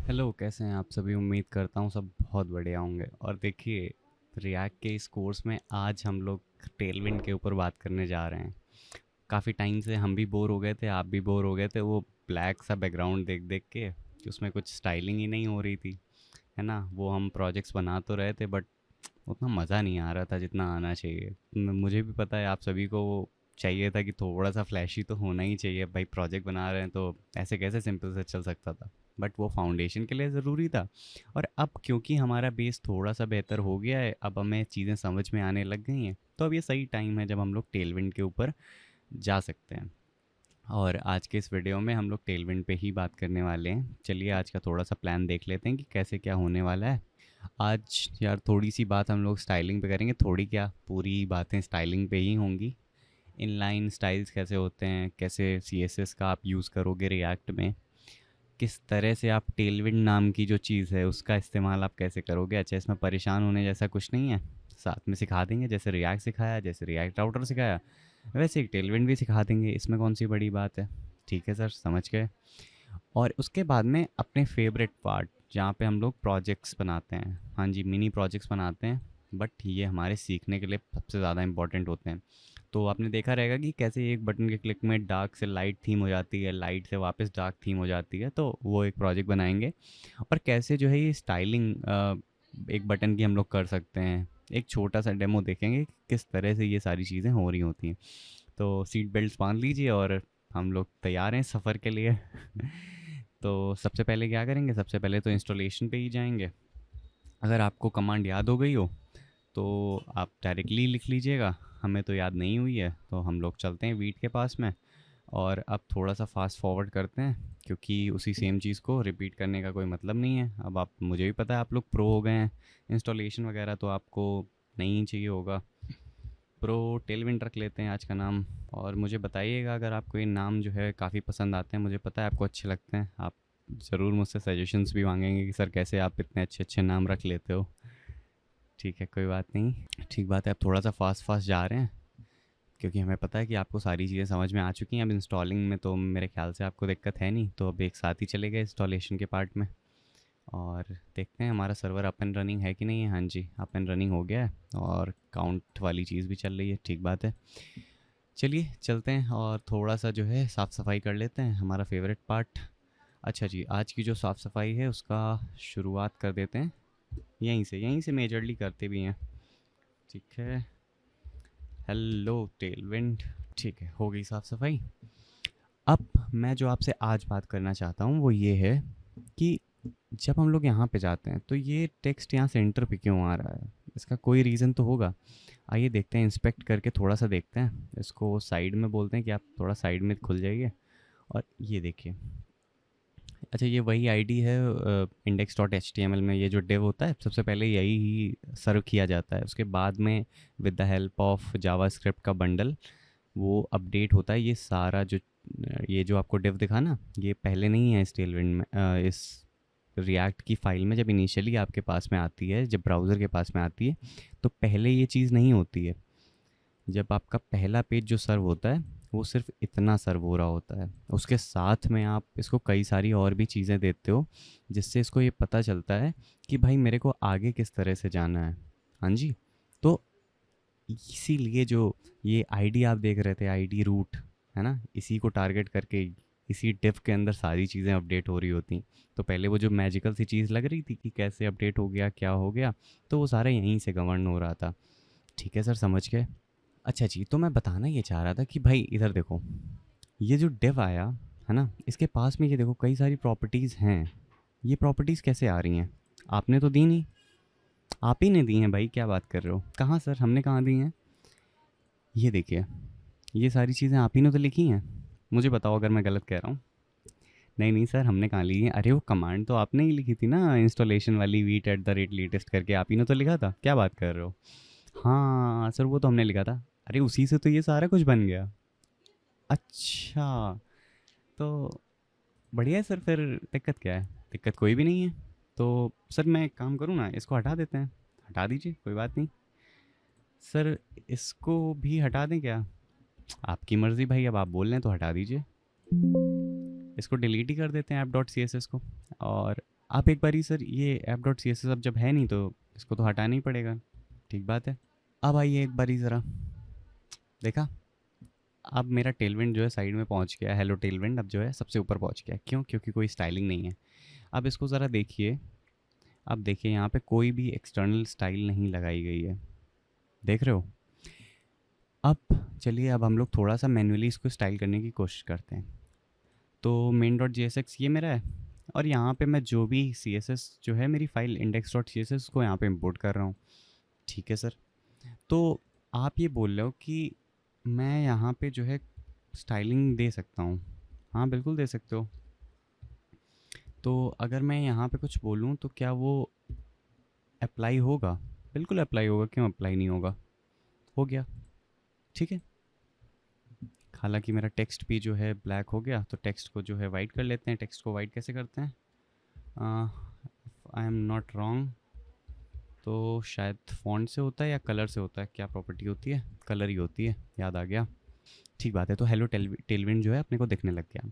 Hello, कैसे हैं आप सभी? उम्मीद करता हूँ सब बहुत बढ़िया होंगे। और देखिए, रिएक्ट के इस कोर्स में आज हम लोग टेलविंड के ऊपर बात करने जा रहे हैं। काफ़ी टाइम से हम भी बोर हो गए थे, आप भी बोर हो गए थे वो ब्लैक सा बैकग्राउंड देख देख के कि उसमें कुछ स्टाइलिंग ही नहीं हो रही थी, है ना? वो हम प्रोजेक्ट्स बना तो रहे थे बट उतना मज़ा नहीं आ रहा था जितना आना चाहिए। मुझे भी पता है आप सभी को वो चाहिए था कि थोड़ा सा फ्लैशी तो होना ही चाहिए भाई, प्रोजेक्ट बना रहे हैं तो ऐसे कैसे सिंपल से चल सकता था। बट वो फाउंडेशन के लिए ज़रूरी था। और अब क्योंकि हमारा बेस थोड़ा सा बेहतर हो गया है, अब हमें चीज़ें समझ में आने लग गई हैं, तो अब ये सही टाइम है जब हम लोग टेलविंड के ऊपर जा सकते हैं। और आज के इस वीडियो में हम लोग टेलविंड पे ही बात करने वाले हैं। चलिए आज का थोड़ा सा प्लान देख लेते हैं कि कैसे क्या होने वाला है। आज यार थोड़ी सी बात हम लोग स्टाइलिंग पे करेंगे, थोड़ी क्या पूरी बातें स्टाइलिंग पे ही होंगी। इनलाइन स्टाइल्स कैसे होते हैं, कैसे सीएसएस का आप यूज़ करोगे रिएक्ट में, किस तरह से आप टेलविंड नाम की जो चीज़ है उसका इस्तेमाल आप कैसे करोगे। अच्छा, इसमें परेशान होने जैसा कुछ नहीं है, साथ में सिखा देंगे। जैसे रिएक्ट सिखाया, जैसे रिएक्ट राउटर सिखाया, वैसे एक टेलविंड भी सिखा देंगे। इसमें कौन सी बड़ी बात है। ठीक है सर, समझ गए। और उसके बाद में अपने फेवरेट पार्ट, जहाँ पे हम लोग प्रोजेक्ट्स बनाते हैं, हाँ जी, मिनी प्रोजेक्ट्स बनाते हैं। बट ये हमारे सीखने के लिए सबसे ज़्यादा इंपॉर्टेंट होते हैं। तो आपने देखा रहेगा कि कैसे एक बटन के क्लिक में डार्क से लाइट थीम हो जाती है, लाइट से वापस डार्क थीम हो जाती है, तो वो एक प्रोजेक्ट बनाएंगे। और कैसे जो है ये स्टाइलिंग एक बटन की हम लोग कर सकते हैं। एक छोटा सा डेमो देखेंगे कि किस तरह से ये सारी चीज़ें हो रही होती हैं। तो सीट बेल्ट बांध लीजिए और हम लोग तैयार हैं सफ़र के लिए। तो सबसे पहले क्या करेंगे, सबसे पहले तो इंस्टॉलेशन पे ही जाएंगे। अगर आपको कमांड याद हो गई हो तो आप डायरेक्टली लिख लीजिएगा, हमें तो याद नहीं हुई है, तो हम लोग चलते हैं वीट के पास में। और अब थोड़ा सा फास्ट फॉरवर्ड करते हैं, क्योंकि उसी सेम चीज़ को रिपीट करने का कोई मतलब नहीं है। अब आप, मुझे भी पता है आप लोग प्रो हो गए हैं इंस्टॉलेशन वगैरह, तो आपको नहीं चाहिए होगा। प्रो टेलविंड रख लेते हैं आज का नाम। और मुझे बताइएगा अगर आपको ये नाम जो है काफ़ी पसंद आते हैं, मुझे पता है आपको अच्छे लगते हैं। आप ज़रूर मुझसे सजेशंस भी मांगेंगे कि सर कैसे आप इतने अच्छे अच्छे नाम रख लेते हो। ठीक है, कोई बात नहीं, ठीक बात है। आप थोड़ा सा फास्ट फास्ट जा रहे हैं, क्योंकि हमें पता है कि आपको सारी चीज़ें समझ में आ चुकी हैं। अब इंस्टॉलिंग में तो मेरे ख्याल से आपको दिक्कत है नहीं, तो अब एक साथ ही चले गए इंस्टॉलेशन के पार्ट में। और देखते हैं हमारा सर्वर अप एंड रनिंग है कि नहीं है। हाँ जी, अप एंड रनिंग हो गया है और काउंट वाली चीज़ भी चल रही है, ठीक बात है। चलिए चलते हैं और थोड़ा सा जो है साफ़ सफाई कर लेते हैं, हमारा फेवरेट पार्ट। अच्छा जी, आज की जो साफ़ सफाई है उसका शुरुआत कर देते हैं यहीं से मेजरली करते भी हैं। ठीक है, हेलो टेलविंड। ठीक है, हो गई साफ़ सफाई। अब मैं जो आपसे आज बात करना चाहता हूँ वो ये है कि जब हम लोग यहाँ पे जाते हैं तो ये टेक्स्ट यहाँ सेंटर पे क्यों आ रहा है। इसका कोई रीज़न तो होगा। आइए देखते हैं, इंस्पेक्ट करके थोड़ा सा देखते हैं। इसको साइड में बोलते हैं कि आप थोड़ा साइड में खुल जाइए। और ये देखिए, अच्छा ये वही आईडी है index dot H T M L में। ये जो डिव होता है सबसे पहले यही ही सर्व किया जाता है, उसके बाद में with the help of Java script का बंडल वो अपडेट होता है। ये सारा जो ये जो आपको डिव दिखा ना, ये पहले नहीं है इस टेलविंड में, इस रिएक्ट की फ़ाइल में। जब इनिशियली आपके पास में आती है, जब ब्राउज़र के पास में आती है, तो पहले ये चीज़ नहीं होती है। जब आपका पहला पेज जो सर्व होता है वो सिर्फ इतना सर्व हो रहा होता है, उसके साथ में आप इसको कई सारी और भी चीज़ें देते हो, जिससे इसको ये पता चलता है कि भाई मेरे को आगे किस तरह से जाना है। हाँ जी, तो इसीलिए जो ये आईडी आप देख रहे थे, आईडी रूट, है ना, इसी को टारगेट करके इसी डिफ के अंदर सारी चीज़ें अपडेट हो रही होती। तो पहले वो जो मैजिकल सी चीज़ लग रही थी कि कैसे अपडेट हो गया, क्या हो गया, तो वो सारा यहीं से गवर्न हो रहा था। ठीक है सर, समझ गए। अच्छा जी, तो मैं बताना ये चाह रहा था कि भाई इधर देखो, ये जो डिव आया है ना, इसके पास में ये देखो कई सारी प्रॉपर्टीज़ हैं। ये प्रॉपर्टीज़ कैसे आ रही हैं? आपने तो दी नहीं, आप ही ने दी हैं भाई, क्या बात कर रहे हो? कहाँ सर, हमने कहाँ दी हैं? ये देखिए, ये सारी चीज़ें आप ही ने तो लिखी हैं। मुझे बताओ अगर मैं गलत कह रहा हूँ। नहीं नहीं सर, हमने कहाँ ली है? अरे वो कमांड तो आपने ही लिखी थी ना, इंस्टॉलेशन वाली, wheat at the rate latest करके, आप ही ने तो लिखा था, क्या बात कर रहे हो? हाँ सर, वो तो हमने लिखा था। अरे उसी से तो ये सारा कुछ बन गया। अच्छा, तो बढ़िया है सर, फिर दिक्कत क्या है? दिक्कत कोई भी नहीं है। तो सर मैं एक काम करूँ ना, इसको हटा देते हैं। हटा दीजिए, कोई बात नहीं। सर इसको भी हटा दें क्या? आपकी मर्ज़ी भाई, अब आप बोल रहे हैं तो हटा दीजिए। इसको डिलीट ही कर देते हैं app dot C S S को। और आप एक बारी सर ये app dot C S S अब जब है नहीं तो इसको तो हटाना ही पड़ेगा। ठीक बात है। अब आइए एक बारी ज़रा, देखा, अब मेरा टेलविंड जो है साइड में पहुंच गया, हेलो टेलविंड अब जो है सबसे ऊपर पहुंच गया। क्यों? क्योंकि कोई स्टाइलिंग नहीं है। अब इसको ज़रा देखिए, अब देखिए यहाँ पे कोई भी एक्सटर्नल स्टाइल नहीं लगाई गई है, देख रहे हो? अब चलिए, अब हम लोग थोड़ा सा मैन्युअली इसको स्टाइल करने की कोशिश करते हैं। तो main dot G S x ये मेरा है, और यहाँ पे मैं जो भी सी एस एस जो है मेरी file index dot C S S को यहाँ पे इम्पोर्ट कर रहा हूँ। ठीक है सर। तो आप ये बोल रहे हो कि मैं यहाँ पे जो है स्टाइलिंग दे सकता हूँ? हाँ बिल्कुल दे सकते हो। तो अगर मैं यहाँ पे कुछ बोलूँ तो क्या वो अप्लाई होगा? बिल्कुल अप्लाई होगा, क्यों अप्लाई नहीं होगा? हो गया। ठीक है। हालांकि मेरा टेक्स्ट भी जो है ब्लैक हो गया, तो टेक्स्ट को जो है वाइट कर लेते हैं। टेक्स्ट को वाइट कैसे करते हैं? आई एम नॉट रॉन्ग तो शायद फ़ॉन्ट से होता है या कलर से होता है। क्या प्रॉपर्टी होती है? कलर ही होती है, याद आ गया। ठीक बात है। तो हेलो टेलविंड जो है अपने को दिखने लग गया।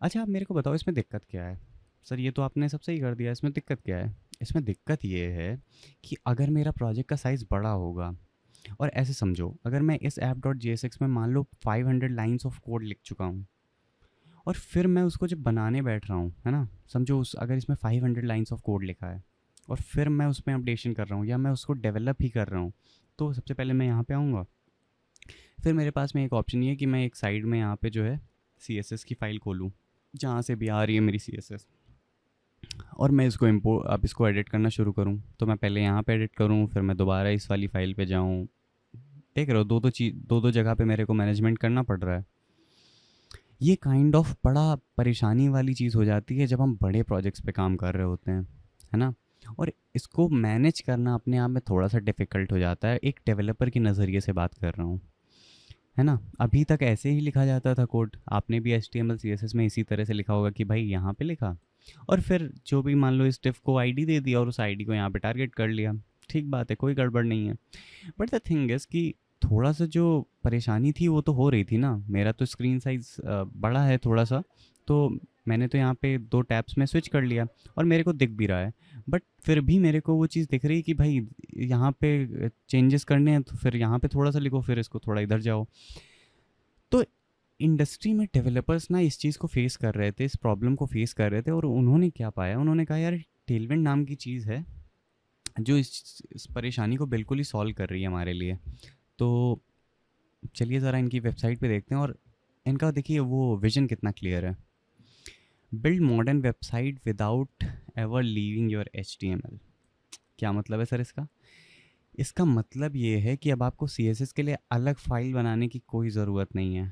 अच्छा आप मेरे को बताओ इसमें दिक्कत क्या है? सर ये तो आपने सब सही कर दिया, इसमें दिक्कत क्या है? इसमें दिक्कत ये है कि अगर मेरा प्रोजेक्ट का साइज़ बड़ा होगा, और ऐसे समझो अगर मैं इस app dot G S X में मान लो 500 लाइन्स ऑफ कोड लिख चुका हूँ, और फिर मैं उसको जब बनाने बैठ रहा हूँ, है ना, समझो उस अगर इसमें 500 लाइन्स ऑफ कोड लिखा है और फिर मैं उसमें अपडेशन कर रहा हूँ या मैं उसको डेवलप ही कर रहा हूँ, तो सबसे पहले मैं यहाँ पे आऊँगा। फिर मेरे पास में एक ऑप्शन ये है कि मैं एक साइड में यहाँ पे जो है सी एस एस की फ़ाइल खोलूँ, जहाँ से भी आ रही है मेरी सी एस एस, और मैं इसको इम्पोर्ट अब इसको एडिट करना शुरू करूँ। तो मैं पहले यहाँ पे एडिट करूँ, फिर मैं दोबारा इस वाली फ़ाइल पे जाऊँ। देख रहे हो, दो दो जगह पे मेरे को मैनेजमेंट करना पड़ रहा है। ये काइंड ऑफ बड़ा परेशानी वाली चीज़ हो जाती है जब हम बड़े प्रोजेक्ट्स पे काम कर रहे होते हैं, है ना? और इसको मैनेज करना अपने आप में थोड़ा सा डिफ़िकल्ट हो जाता है, एक डेवलपर के नज़रिए से बात कर रहा हूँ, है ना? अभी तक ऐसे ही लिखा जाता था कोड, आपने भी H T M L C S S में इसी तरह से लिखा होगा कि भाई यहाँ पे लिखा, और फिर जो भी मान लो इस डिफ को आईडी दे दिया और उस आईडी को यहाँ पे टारगेट कर लिया। ठीक बात है, कोई गड़बड़ नहीं है। बट द थिंग इज़ कि थोड़ा सा जो परेशानी थी वो तो हो रही थी ना। मेरा तो स्क्रीन साइज़ बड़ा है थोड़ा सा, तो मैंने तो यहाँ पे 2 टैब्स में स्विच कर लिया और मेरे को दिख भी रहा है। बट फिर भी मेरे को वो चीज़ दिख रही है कि भाई यहाँ पे चेंजेस करने हैं तो फिर यहाँ पे थोड़ा सा लिखो, फिर इसको थोड़ा इधर जाओ। तो इंडस्ट्री में डेवलपर्स ना इस चीज़ को फेस कर रहे थे, इस प्रॉब्लम को फेस कर रहे थे, और उन्होंने क्या पाया, उन्होंने कहा यार टेलविंड नाम की चीज़ है जो इस परेशानी को बिल्कुल ही सॉल्व कर रही है हमारे लिए। तो चलिए ज़रा इनकी वेबसाइट पे देखते हैं, और इनका देखिए वो विजन कितना क्लियर है। Build modern website without ever leaving your H T M L. क्या मतलब है सर इसका? इसका मतलब ये है कि अब आपको सी एस एस के लिए अलग फ़ाइल बनाने की कोई ज़रूरत नहीं है।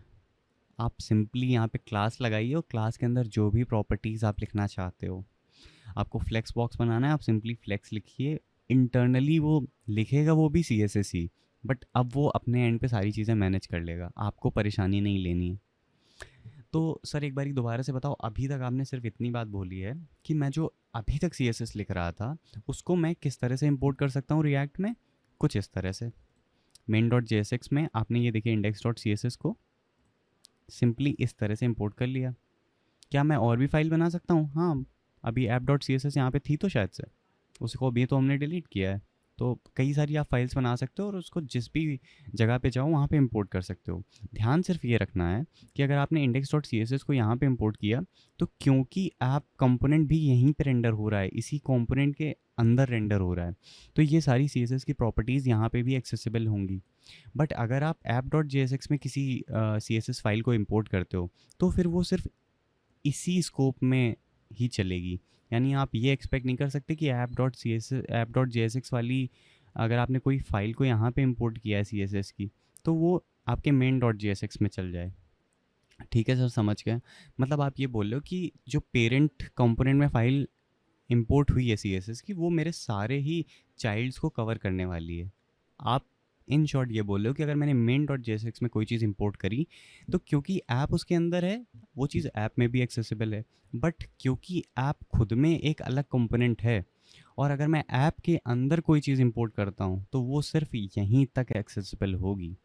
आप सिंपली यहाँ पे क्लास लगाइए और क्लास के अंदर जो भी प्रॉपर्टीज़ आप लिखना चाहते हो, आपको फ्लेक्स बॉक्स बनाना है, आप सिंपली फ्लेक्स लिखिए। इंटरनली वो लिखेगा वो भी सी एस एस ही, बट अब वो अपने एंड पे सारी चीज़ें मैनेज कर लेगा, आपको परेशानी नहीं लेनी है। तो सर एक बारी दोबारा से बताओ, अभी तक आपने सिर्फ इतनी बात बोली है कि मैं जो अभी तक सी एस एस लिख रहा था उसको मैं किस तरह से इम्पोर्ट कर सकता हूँ रिएक्ट में? कुछ इस तरह से। Main dot J S X में आपने ये देखिए index dot C S S को सिंपली इस तरह से इम्पोर्ट कर लिया। क्या मैं और भी फाइल बना सकता हूँ? हाँ, अभी app dot C S S यहाँ पे थी तो शायद से, उसको अभी तो हमने डिलीट किया है। तो कई सारी आप फाइल्स बना सकते हो और उसको जिस भी जगह पे चाहो वहाँ पे इंपोर्ट कर सकते हो। ध्यान सिर्फ ये रखना है कि अगर आपने index dot C S S को यहाँ पे इंपोर्ट किया, तो क्योंकि ऐप कंपोनेंट भी यहीं पे रेंडर हो रहा है, इसी कंपोनेंट के अंदर रेंडर हो रहा है, तो ये सारी सी एस एस की प्रॉपर्टीज़ यहाँ पे भी एक्सेसिबल होंगी। बट अगर आप app dot J S X में किसी सी एस एस फाइल को इम्पोर्ट करते हो, तो फिर वो सिर्फ इसी स्कोप में ही चलेगी। यानी आप ये एक्सपेक्ट नहीं कर सकते कि app dot J S x वाली अगर आपने कोई फ़ाइल को यहाँ पे इंपोर्ट किया है सी एस एस की, तो वो आपके main dot J S X में चल जाए। ठीक है सर, समझ गए। मतलब आप ये बोल रहे हो कि जो पेरेंट कंपोनेंट में फ़ाइल इंपोर्ट हुई है सी एस एस की, वो मेरे सारे ही चाइल्ड्स को कवर करने वाली है। आप इन शॉर्ट ये बोल रहे हो कि अगर मैंने main dot J S X में कोई चीज़ इंपोर्ट करी, तो क्योंकि ऐप उसके अंदर है, वो चीज़ ऐप में भी एक्सेसिबल है। बट क्योंकि ऐप खुद में एक अलग कंपोनेंट है, और अगर मैं ऐप के अंदर कोई चीज़ इंपोर्ट करता हूँ तो वो सिर्फ यहीं तक एक्सेसिबल होगी।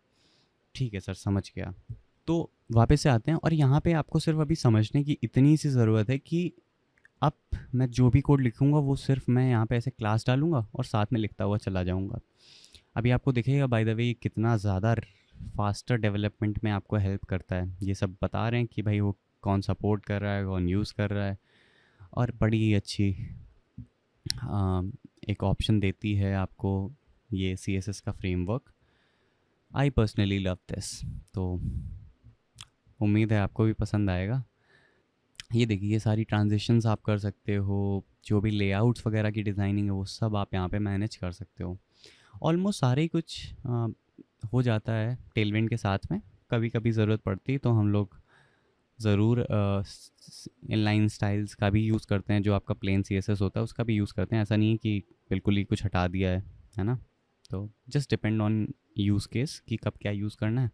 ठीक है सर, समझ गया। तो वापस से आते हैं, और यहाँ पे आपको सिर्फ अभी समझने की इतनी सी ज़रूरत है कि अब मैं जो भी कोड लिखूँगा वो सिर्फ मैं यहाँ पे ऐसे क्लास डालूँगा और साथ में लिखता हुआ चला जाऊँगा। अभी आपको दिखेगा बाय द वे कितना ज़्यादा फास्टर डेवलपमेंट में आपको हेल्प करता है। ये सब बता रहे हैं कि भाई वो कौन सपोर्ट कर रहा है, कौन यूज़ कर रहा है, और बड़ी अच्छी एक ऑप्शन देती है आपको ये CSS का framework. I personally love this. तो उम्मीद है आपको भी पसंद आएगा। ये देखिए, ये सारी ट्रांजिशंस आप कर सकते हो, जो भी लेआउट्स वगैरह की डिज़ाइनिंग है वो सब आप यहाँ पे मैनेज कर सकते हो। ऑलमोस्ट सारे ही कुछ हो जाता है टेलविंड के साथ में। कभी कभी ज़रूरत पड़ती तो हम लोग ज़रूर इनलाइन स्टाइल्स का भी यूज़ करते हैं, जो आपका प्लेन CSS होता है उसका भी यूज़ करते हैं। ऐसा नहीं है कि बिल्कुल ही कुछ हटा दिया है ना। तो just depend on use case कि कब क्या यूज़ करना है।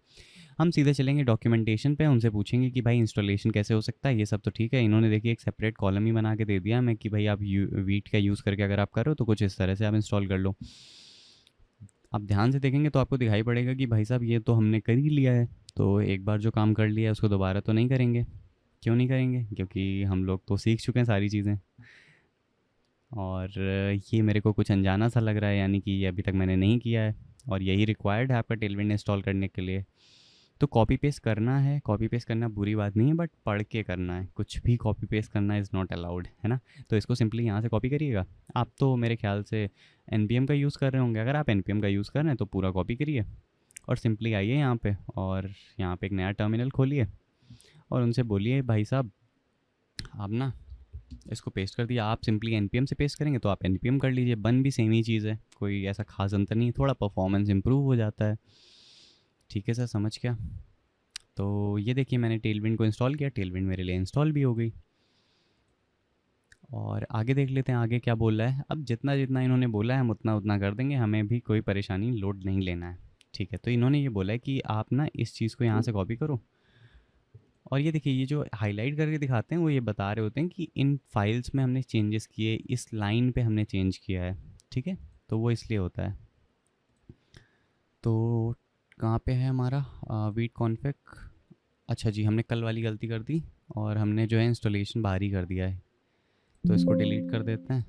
हम सीधे चलेंगे डॉक्यूमेंटेशन पे, उनसे पूछेंगे कि भाई इंस्टॉलेशन कैसे हो सकता है। ये सब तो ठीक है, इन्होंने देखिए एक सेपरेट कॉलम ही बना के दे दिया हमें कि भाई आप वीट का यूज़ करके अगर आप कर रहे हो तो कुछ इस तरह से आप इंस्टॉल कर लो। आप ध्यान से देखेंगे तो आपको दिखाई पड़ेगा कि भाई साहब ये तो हमने कर ही लिया है, तो एक बार जो काम कर लिया है उसको दोबारा तो नहीं करेंगे। क्यों नहीं करेंगे? क्योंकि हम लोग तो सीख चुके हैं सारी चीज़ें, और ये मेरे को कुछ अनजाना सा लग रहा है, यानी कि ये अभी तक मैंने नहीं किया है और यही रिक्वायर्ड है आपका टेलविंड इंस्टॉल करने के लिए। तो कॉपी पेस्ट करना है, कॉपी पेस्ट करना बुरी बात नहीं है, बट पढ़ के करना है। कुछ भी कॉपी पेस्ट करना इज़ नॉट अलाउड, है ना। तो इसको सिंपली यहाँ से कॉपी करिएगा। आप तो मेरे ख्याल से NPM का यूज़ कर रहे होंगे। अगर आप NPM का यूज़ कर रहे हैं तो पूरा कॉपी करिए और सिंपली आइए यहाँ पे, और यहाँ पे एक नया टर्मिनल खोलिए और उनसे बोलिए भाई साहब आप ना इसको पेस्ट कर दिया। आप सिंपली NPM से पेस्ट करेंगे तो आप NPM कर लीजिए, बन भी सेम ही चीज़ है, कोई ऐसा खास अंतर नहीं है, थोड़ा परफॉर्मेंस इंप्रूव हो जाता है। ठीक है सर, समझ गया। तो ये देखिए मैंने टेलविंड को इंस्टॉल किया, टेलविंड मेरे लिए इंस्टॉल भी हो गई। और आगे देख लेते हैं आगे क्या बोल रहा है। अब जितना जितना इन्होंने बोला है हम उतना उतना कर देंगे, हमें भी कोई परेशानी लोड नहीं लेना है। ठीक है, तो इन्होंने ये बोला है कि आप ना इस चीज़ को यहाँ से कॉपी करो, और ये देखिए ये जो हाईलाइट करके दिखाते हैं वो ये बता रहे होते हैं कि इन फाइल्स में हमने चेंजेस किए, इस लाइन पे हमने चेंज किया है। ठीक है, तो वो इसलिए होता है। तो कहाँ पे है हमारा वीट कॉन्फिग? अच्छा जी, हमने कल वाली गलती कर दी और हमने जो है इंस्टॉलेशन बाहर ही कर दिया है, तो इसको डिलीट कर देते हैं।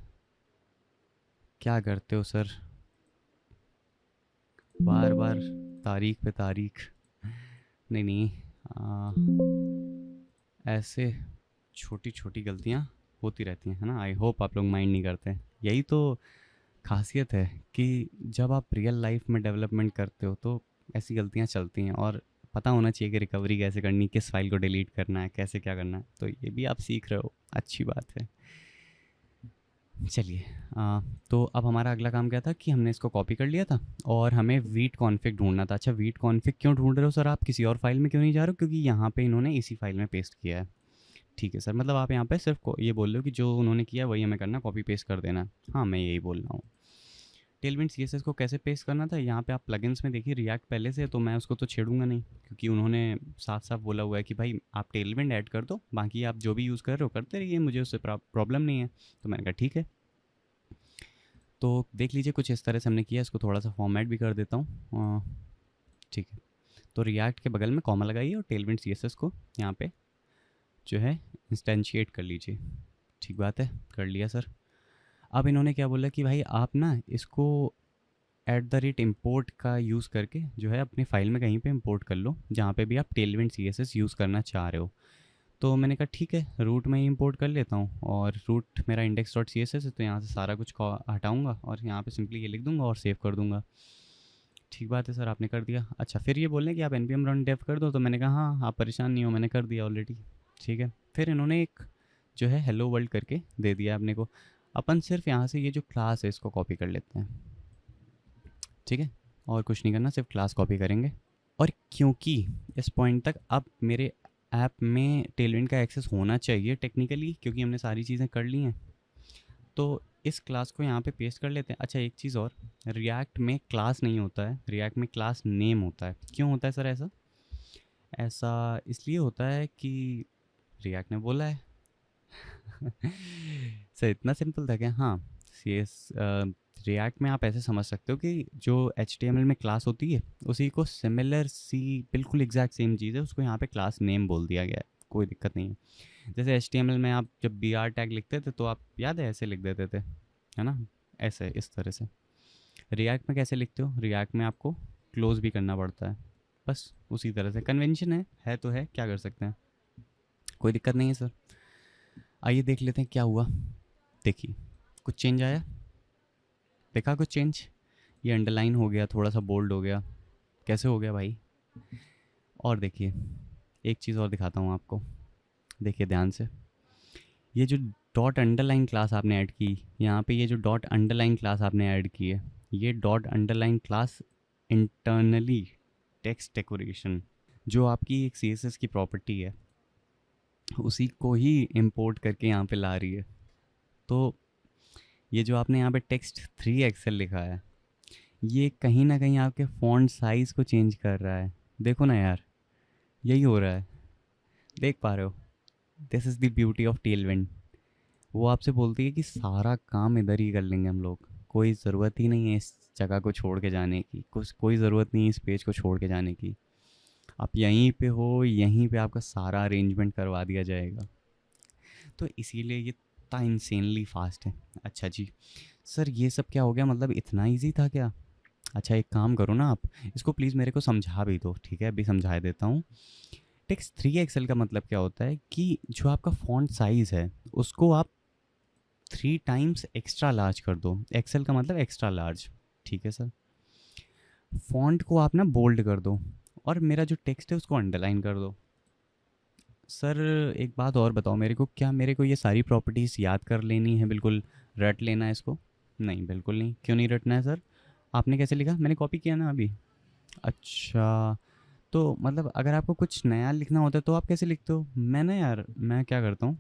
क्या करते हो सर, बार बार तारीख पे तारीख। नहीं नहीं, ऐसे छोटी छोटी गलतियाँ होती रहती हैं, है ना। आई होप आप लोग माइंड नहीं करते। यही तो खासियत है कि जब आप रियल लाइफ में डेवलपमेंट करते हो तो ऐसी गलतियाँ चलती हैं, और पता होना चाहिए कि रिकवरी कैसे करनी, किस फाइल को डिलीट करना है, कैसे क्या करना है। तो ये भी आप सीख रहे हो, अच्छी बात है। चलिए, तो अब हमारा अगला काम क्या था कि हमने इसको कॉपी कर लिया था और हमें वीट कॉन्फ़िग ढूंढना था। अच्छा, वीट कॉन्फ़िग क्यों ढूंढ रहे हो सर आप, किसी और फाइल में क्यों नहीं जा रहे हो? क्योंकि यहाँ पे इन्होंने इसी फाइल में पेस्ट किया है। ठीक है सर, मतलब आप यहाँ पे सिर्फ ये बोल रहे हो कि जो उन्होंने किया वही हमें करना, कॉपी पेस्ट कर देना। हाँ, मैं यही बोल रहा हूँ। टेलविंड CSS को कैसे पेस्ट करना था, यहाँ पे आप प्लगइन्स में देखिए रिएक्ट पहले से है, तो मैं उसको तो छेड़ूंगा नहीं, क्योंकि उन्होंने साफ साफ बोला हुआ है कि भाई आप टेलविंड ऐड कर दो, बाकी आप जो भी यूज़ कर रहे हो करते रहिए, मुझे उससे प्रॉब्लम नहीं है। तो मैंने कहा ठीक है। तो देख लीजिए कुछ इस तरह से हमने किया। इसको थोड़ा सा फॉर्मेट भी कर देता हूँ। ठीक है, तो रिएक्ट के बगल में कॉमा लगाइए और टेलविंड CSS को यहाँ पे जो है इंस्टेंशिएट कर लीजिए। ठीक बात है, कर लिया सर। अब इन्होंने क्या बोला कि भाई आप ना इसको @import का यूज़ करके जो है अपनी फ़ाइल में कहीं पे इंपोर्ट कर लो, जहाँ पे भी आप टेलविंड CSS यूज़ करना चाह रहे हो। तो मैंने कहा ठीक है, रूट में ही इंपोर्ट कर लेता हूँ, और रूट मेरा index.css है, तो यहाँ से सारा कुछ हटाऊँगा और यहाँ पे सिंपली ये लिख दूँगा और सेव कर दूँगा। ठीक बात है सर, आपने कर दिया। अच्छा, फिर ये बोल रहे हैं कि आप npm run dev कर दो, तो मैंने कहा हाँ, आप परेशान नहीं हो, मैंने कर दिया ऑलरेडी। ठीक है, फिर इन्होंने एक जो है हेलो वर्ल्ड करके दे दिया अपने को। अपन सिर्फ यहाँ से ये जो क्लास है इसको कॉपी कर लेते हैं। ठीक है, और कुछ नहीं करना, सिर्फ क्लास कॉपी करेंगे। और क्योंकि इस पॉइंट तक अब मेरे ऐप में टेलविंड का एक्सेस होना चाहिए टेक्निकली, क्योंकि हमने सारी चीज़ें कर ली हैं, तो इस क्लास को यहाँ पे पेस्ट कर लेते हैं। अच्छा, एक चीज़ और, रिएक्ट में क्लास नहीं होता है, रिएक्ट में क्लास नेम होता है। क्यों होता है सर ऐसा? ऐसा इसलिए होता है कि रिएक्ट ने बोला है। सर इतना सिंपल था क्या? हाँ, CS रिएक्ट में आप ऐसे समझ सकते हो कि जो HTML में क्लास होती है उसी को सिमिलर सी बिल्कुल एग्जैक्ट सेम चीज़ है, उसको यहाँ पे क्लास नेम बोल दिया गया है। कोई दिक्कत नहीं है। जैसे HTML में आप जब BR टैग लिखते थे तो आप याद है ऐसे लिख देते थे, है ना, ऐसे इस तरह से। रिएक्ट में कैसे लिखते हो? रिएक्ट में आपको क्लोज भी करना पड़ता है, बस उसी तरह से कन्वेंशन है तो है, क्या कर सकते हैं, कोई दिक्कत नहीं है सर। आइए देख लेते हैं क्या हुआ। देखिए कुछ चेंज आया, देखा कुछ चेंज? ये अंडरलाइन हो गया, थोड़ा सा बोल्ड हो गया, कैसे हो गया भाई? और देखिए एक चीज़ और दिखाता हूँ आपको, देखिए ध्यान से। ये जो डॉट अंडरलाइन क्लास आपने ऐड की, यहाँ पे ये जो डॉट अंडरलाइन क्लास आपने ऐड की है, ये dot underline class internally text decoration जो आपकी एक CSS की प्रॉपर्टी है उसी को ही इंपोर्ट करके यहाँ पे ला रही है। तो ये जो आपने यहाँ पे टेक्स्ट 3XL लिखा है, ये कहीं ना कहीं आपके फॉन्ट साइज़ को चेंज कर रहा है। देखो ना यार, यही हो रहा है, देख पा रहे हो? This is the beauty of Tailwind. वो आपसे बोलती है कि सारा काम इधर ही कर लेंगे हम लोग, कोई ज़रूरत ही नहीं है इस जगह को छोड़ के जाने की, कुछ कोई ज़रूरत नहीं है इस पेज को छोड़ के जाने की। आप यहीं पे हो, यहीं पे आपका सारा अरेंजमेंट करवा दिया जाएगा। तो इसीलिए ये इतना इंसेनली फास्ट है। अच्छा जी सर, ये सब क्या हो गया, मतलब इतना इजी था क्या? अच्छा एक काम करो ना, आप इसको प्लीज़ मेरे को समझा भी दो, ठीक है, अभी समझा देता हूँ। टेक्स्ट 3XL का मतलब क्या होता है कि जो आपका फॉन्ट साइज़ है उसको आप 3 टाइम्स एक्स्ट्रा लार्ज कर दो। एक्सेल का मतलब एक्स्ट्रा लार्ज, ठीक है सर। फॉन्ट को आप ना बोल्ड कर दो, और मेरा जो टेक्स्ट है उसको अंडरलाइन कर दो। सर एक बात और बताओ मेरे को, क्या मेरे को ये सारी प्रॉपर्टीज़ याद कर लेनी है, बिल्कुल रट लेना है इसको? नहीं बिल्कुल नहीं, क्यों नहीं रटना है सर? आपने कैसे लिखा? मैंने कॉपी किया ना अभी। अच्छा, तो मतलब अगर आपको कुछ नया लिखना होता है तो आप कैसे लिखते हो? मैं ना यार, मैं क्या करता हूँ,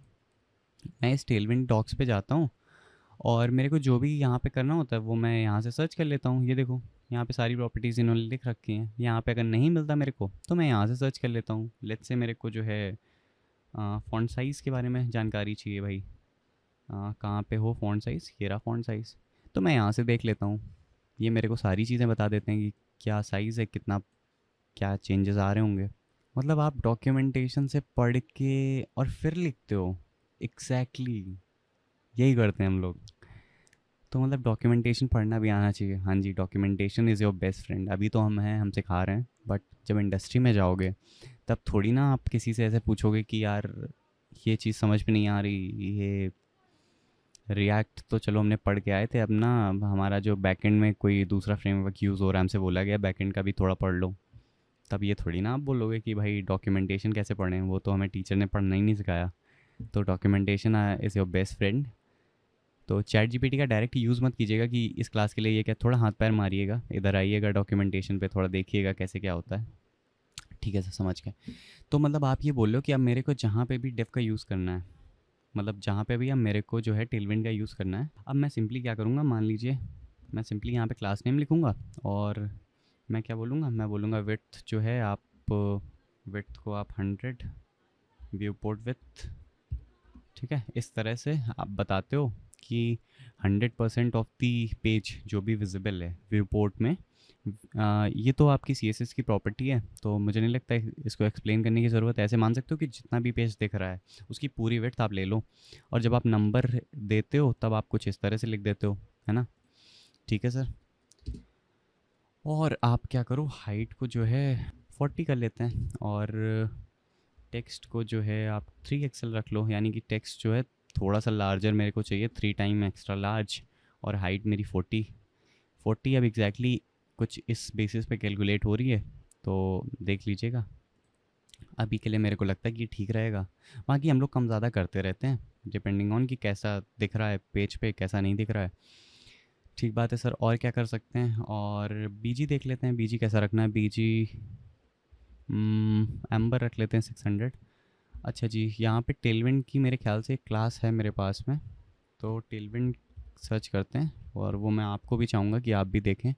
मैं इस टेलविंड डॉक्स पे जाता हूँ और मेरे को जो भी यहाँ पे करना होता है वो मैं यहाँ से सर्च कर लेता हूँ। ये देखो यहाँ पे सारी प्रॉपर्टीज़ इन्होंने लिख रखी हैं, यहाँ पे अगर नहीं मिलता मेरे को तो मैं यहाँ से सर्च कर लेता हूँ। लेट्स से मेरे को जो है फ़ॉन्ट साइज़ के बारे में जानकारी चाहिए भाई। कहाँ पे हो फ़ॉन्ट साइज़? ये रहा फ़ॉन्ट साइज़, तो मैं यहाँ से देख लेता हूँ। ये मेरे को सारी चीज़ें बता देते हैं कि क्या साइज़ है, कितना, क्या चेंजेस आ रहे होंगे। मतलब आप डॉक्यूमेंटेशन से पढ़ के और फिर लिखते हो। एग्जैक्टली यही करते हैं हम लोग। तो मतलब डॉक्यूमेंटेशन पढ़ना भी आना चाहिए। हाँ जी, documentation is your best friend. अभी तो हम सिखा रहे हैं, बट जब इंडस्ट्री में जाओगे तब थोड़ी ना आप किसी से ऐसे पूछोगे कि यार ये चीज़ समझ में नहीं आ रही, ये रिएक्ट तो चलो हमने पढ़ के आए थे, अब ना अब हमारा जो बैकएंड में कोई दूसरा फ्रेमवर्क यूज़ हो रहा है, हमसे बोला गया बैकएंड का भी थोड़ा पढ़ लो। तब ये थोड़ी ना आप बोलोगे कि भाई डॉक्यूमेंटेशन कैसे पढ़ें, वो तो हमें टीचर ने पढ़ना ही नहीं सिखाया। तो documentation is your best friend. तो चैट जीपीटी का डायरेक्ट यूज़ मत कीजिएगा कि इस क्लास के लिए ये क्या, थोड़ा हाथ पैर मारिएगा, इधर आइएगा डॉक्यूमेंटेशन पे, थोड़ा देखिएगा कैसे क्या होता है। ठीक है सर, समझ गए। तो मतलब आप ये बोल रहे हो कि अब मेरे को जहाँ पे भी डेव का यूज़ करना है, मतलब जहाँ पे भी अब मेरे को जो है टेलविंड का यूज़ करना है, अब मैं सिंपली क्या करूँगा, मान लीजिए मैं सिंपली यहाँ पे क्लास नेम लिखूँगा और मैं क्या बोलूँगा, मैं बोलूँगा विड्थ जो है आप, विड्थ को आप 100, व्यू पोर्ट विथ, ठीक है, इस तरह से आप बताते हो कि 100% ऑफ दी पेज जो भी विजिबल है व्यू पोर्ट में, ये तो आपकी CSS की प्रॉपर्टी है, तो मुझे नहीं लगता है इसको एक्सप्लेन करने की ज़रूरत है। ऐसे मान सकते हो कि जितना भी पेज दिख रहा है उसकी पूरी विड्थ आप ले लो, और जब आप नंबर देते हो तब आप कुछ इस तरह से लिख देते हो, है ना? ठीक है सर। और आप क्या करो, हाइट को जो है 40 कर लेते हैं, और टेक्स्ट को जो है आप 3XL रख लो, यानी कि टेक्स्ट जो है थोड़ा सा लार्जर मेरे को चाहिए, 3 टाइम एक्स्ट्रा लार्ज, और हाइट मेरी 40। अब एग्जैक्टली कुछ इस बेसिस पे कैलकुलेट हो रही है, तो देख लीजिएगा। अभी के लिए मेरे को लगता है कि ठीक रहेगा, बाकी हम लोग कम ज़्यादा करते रहते हैं डिपेंडिंग ऑन कि कैसा दिख रहा है पेज पे, कैसा नहीं दिख रहा है। ठीक बात है सर, और क्या कर सकते हैं? और BG देख लेते हैं, BG कैसा रखना है? BG एम्बर रख लेते हैं 600। अच्छा जी, यहाँ पे टेलविंड की मेरे ख्याल से एक क्लास है मेरे पास में, तो टेलविंड सर्च करते हैं, और वो मैं आपको भी चाहूँगा कि आप भी देखें।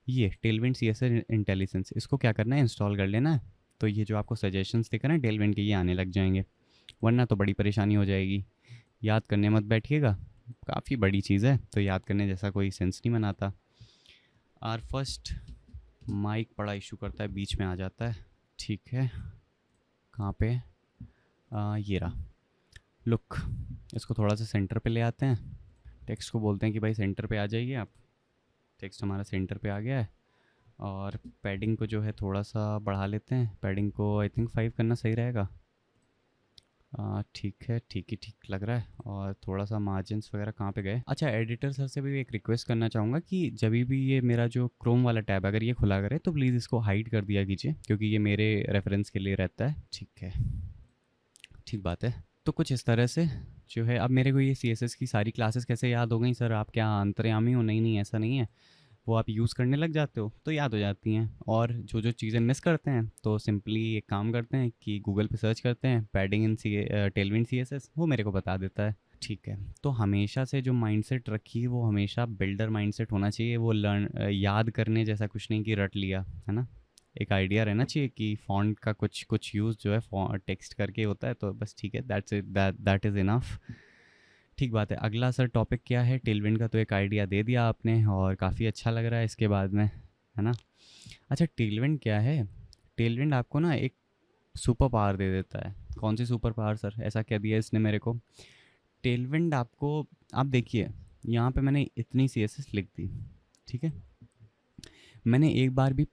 ये टेलविंड CSS इंटेलिजेंस, इसको क्या करना है, इंस्टॉल कर लेना है। तो ये जो आपको सजेशंस दिख रहे हैं टेलविंड के, ये आने लग जाएंगे, वरना तो बड़ी परेशानी हो जाएगी। याद करने मत बैठिएगा, काफ़ी बड़ी चीज़ है तो याद करने जैसा कोई सेंस नहीं बनाता। आर फर्स्ट माइक बड़ा इशू करता है, बीच में आ जाता है। ठीक है, कहाँ पे? ये रहा, लुक। इसको थोड़ा सा सेंटर पे ले आते हैं, टेक्स्ट को बोलते हैं कि भाई सेंटर पे आ जाइए आप। टेक्स्ट हमारा सेंटर पे आ गया है। और पैडिंग को जो है थोड़ा सा बढ़ा लेते हैं, पैडिंग को आई थिंक 5 करना सही रहेगा। ठीक है, ठीक ही ठीक लग रहा है। और थोड़ा सा मार्जिन्स वगैरह कहाँ पे गए? अच्छा, एडिटर सर से भी एक रिक्वेस्ट करना चाहूँगा कि जब भी ये मेरा जो क्रोम वाला टैब अगर ये खुला करे तो प्लीज़ इसको हाइड कर दिया कीजिए, क्योंकि ये मेरे रेफरेंस के लिए रहता है। ठीक है, ठीक बात है। तो कुछ इस तरह से जो है, अब मेरे को ये CSS की सारी क्लासेस कैसे याद हो गई सर? आप क्या अंतर्यामी हो? नहीं नहीं, ऐसा नहीं है। वो आप यूज़ करने लग जाते हो तो याद हो जाती हैं। और जो जो चीज़ें मिस करते हैं तो सिंपली एक काम करते हैं कि गूगल पे सर्च करते हैं पैडिंग इन टेलविंड CSS, वो मेरे को बता देता है। ठीक है, तो हमेशा से जो माइंडसेट रखी वो हमेशा बिल्डर माइंडसेट होना चाहिए। वो याद करने जैसा कुछ नहीं कि रट लिया, है ना। एक आइडिया रहना चाहिए कि फ़ॉन्ट का कुछ कुछ यूज़ जो है टेक्स्ट करके होता है, तो बस ठीक है, that's it, that is enough. ठीक बात है। अगला सर टॉपिक क्या है? टेलविंड का तो एक आइडिया दे दिया आपने और काफ़ी अच्छा लग रहा है इसके बाद में, है ना। अच्छा, टेलविंड क्या है? टेलविंड आपको ना एक सुपर पावर दे देता है। कौन सी सुपर पावर सर? ऐसा क्या दिया इसने मेरे को? टेलविंड आपको, आप देखिए यहाँ पे मैंने इतनी CSS लिख दी, ठीक है। मैंने एक बार भी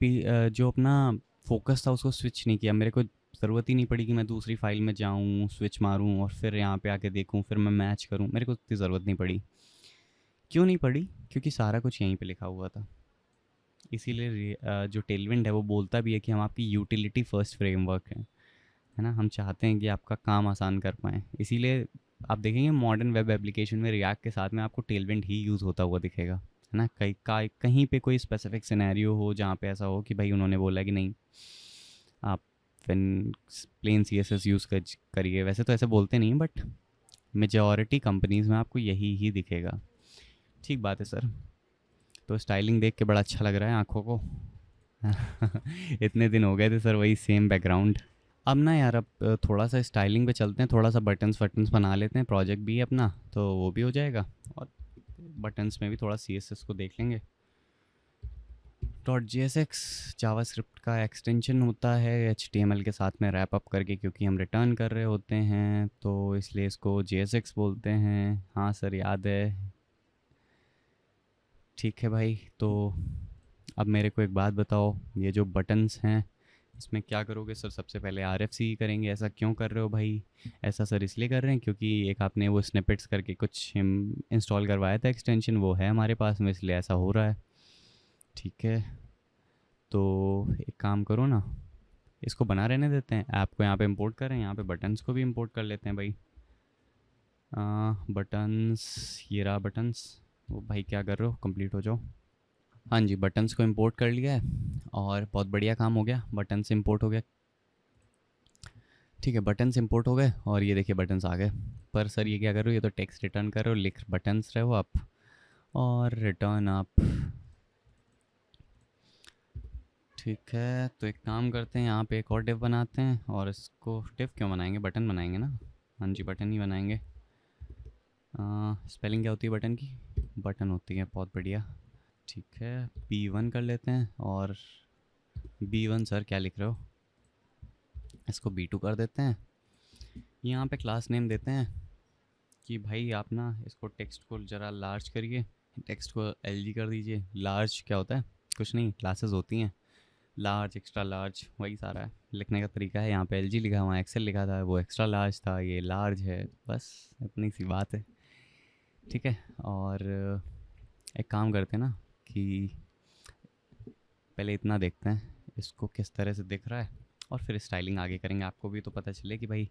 जो अपना फोकस था उसको स्विच नहीं किया। मेरे को ज़रूरत ही नहीं पड़ी कि मैं दूसरी फाइल में जाऊँ, स्विच मारूँ और फिर यहाँ पे आके देखूँ, फिर मैं मैच करूँ। मेरे को इतनी ज़रूरत नहीं पड़ी। क्यों नहीं पड़ी? क्योंकि सारा कुछ यहीं पे लिखा हुआ था। इसीलिए जो टेलविंड है वो बोलता भी है कि हम आपकी यूटिलिटी फर्स्ट फ्रेमवर्क है ना। हम चाहते हैं कि आपका काम आसान कर पाएँ। इसीलिए आप देखेंगे मॉडर्न वेब एप्लीकेशन में रिएक्ट के साथ में आपको टेलविंड ही यूज़ होता हुआ दिखेगा, है ना। कहीं पे कोई स्पेसिफिक सिनेरियो हो जहाँ पे ऐसा हो कि भाई उन्होंने बोला कि नहीं, आप प्लेन CSS यूज़ करिए। वैसे तो ऐसे बोलते नहीं, बट मेजॉरिटी कंपनीज़ में आपको यही ही दिखेगा। ठीक बात है सर। तो स्टाइलिंग देख के बड़ा अच्छा लग रहा है आँखों को। इतने दिन हो गए थे सर वही सेम बैकग्राउंड। अब ना यार, अब थोड़ा सा स्टाइलिंग पे चलते हैं, थोड़ा सा बटन्स वटन्स बना लेते हैं। प्रोजेक्ट भी है अपना तो वो भी हो जाएगा, और बटन्स में भी थोड़ा CSS को देख लेंगे। .jsx जावास्क्रिप्ट का एक्सटेंशन होता है HTML के साथ में रैप अप करके, क्योंकि हम रिटर्न कर रहे होते हैं तो इसलिए इसको JSX बोलते हैं। हाँ सर, याद है। ठीक है भाई, तो अब मेरे को एक बात बताओ, ये जो बटन्स हैं इसमें क्या करोगे सर? सबसे पहले RFC करेंगे। ऐसा क्यों कर रहे हो भाई? ऐसा सर इसलिए कर रहे हैं क्योंकि एक आपने वो स्निपेट्स करके कुछ इंस्टॉल करवाया था एक्सटेंशन, वो है हमारे पास में, इसलिए ऐसा हो रहा है। ठीक है, तो एक काम करो ना, इसको बना रहने देते हैं। ऐप को यहाँ पे इंपोर्ट करें, यहाँ पे बटन्स को भी इंपोर्ट कर लेते हैं भाई। बटन्स, ये रहा बटन्स। वो भाई क्या कर रहे हो? कंप्लीट हो जाओ। हाँ जी, बटन्स को इंपोर्ट कर लिया है और बहुत बढ़िया काम हो गया, बटन्स इंपोर्ट हो गया। ठीक है, बटन्स इंपोर्ट हो गए और ये देखिए बटन्स आ गए। पर सर ये क्या कर रहे हो? ये तो टेक्स्ट रिटर्न कर रहे हो, लिख बटन्स रहे हो आप, और रिटर्न आप। ठीक है, तो एक काम करते हैं, यहाँ पे एक और डिव बनाते हैं। और इसको डिव क्यों बनाएंगे? बटन बनाएंगे ना। हाँ जी, बटन ही बनाएंगे। स्पेलिंग क्या होती है बटन की? बटन होती है, बहुत बढ़िया। ठीक है, B1 कर लेते हैं। और B1 सर क्या लिख रहे हो? इसको B2 कर देते हैं। यहाँ पे क्लास नेम देते हैं कि भाई आप ना इसको टेक्स्ट को ज़रा लार्ज करिए, टेक्स्ट को LG कर दीजिए। लार्ज क्या होता है? कुछ नहीं, क्लासेस होती हैं, लार्ज, एक्स्ट्रा लार्ज, वही सारा है। लिखने का तरीका है। यहाँ पे LG लिखा हुआ है, एक्सेल लिखा था, वो एक्स्ट्रा लार्ज था, ये लार्ज है, बस इतनी सी बात है। ठीक है, और एक काम करते हैं ना कि पहले इतना देखते हैं इसको किस तरह से दिख रहा है, और फिर स्टाइलिंग आगे करेंगे। आपको भी तो पता चले कि भाई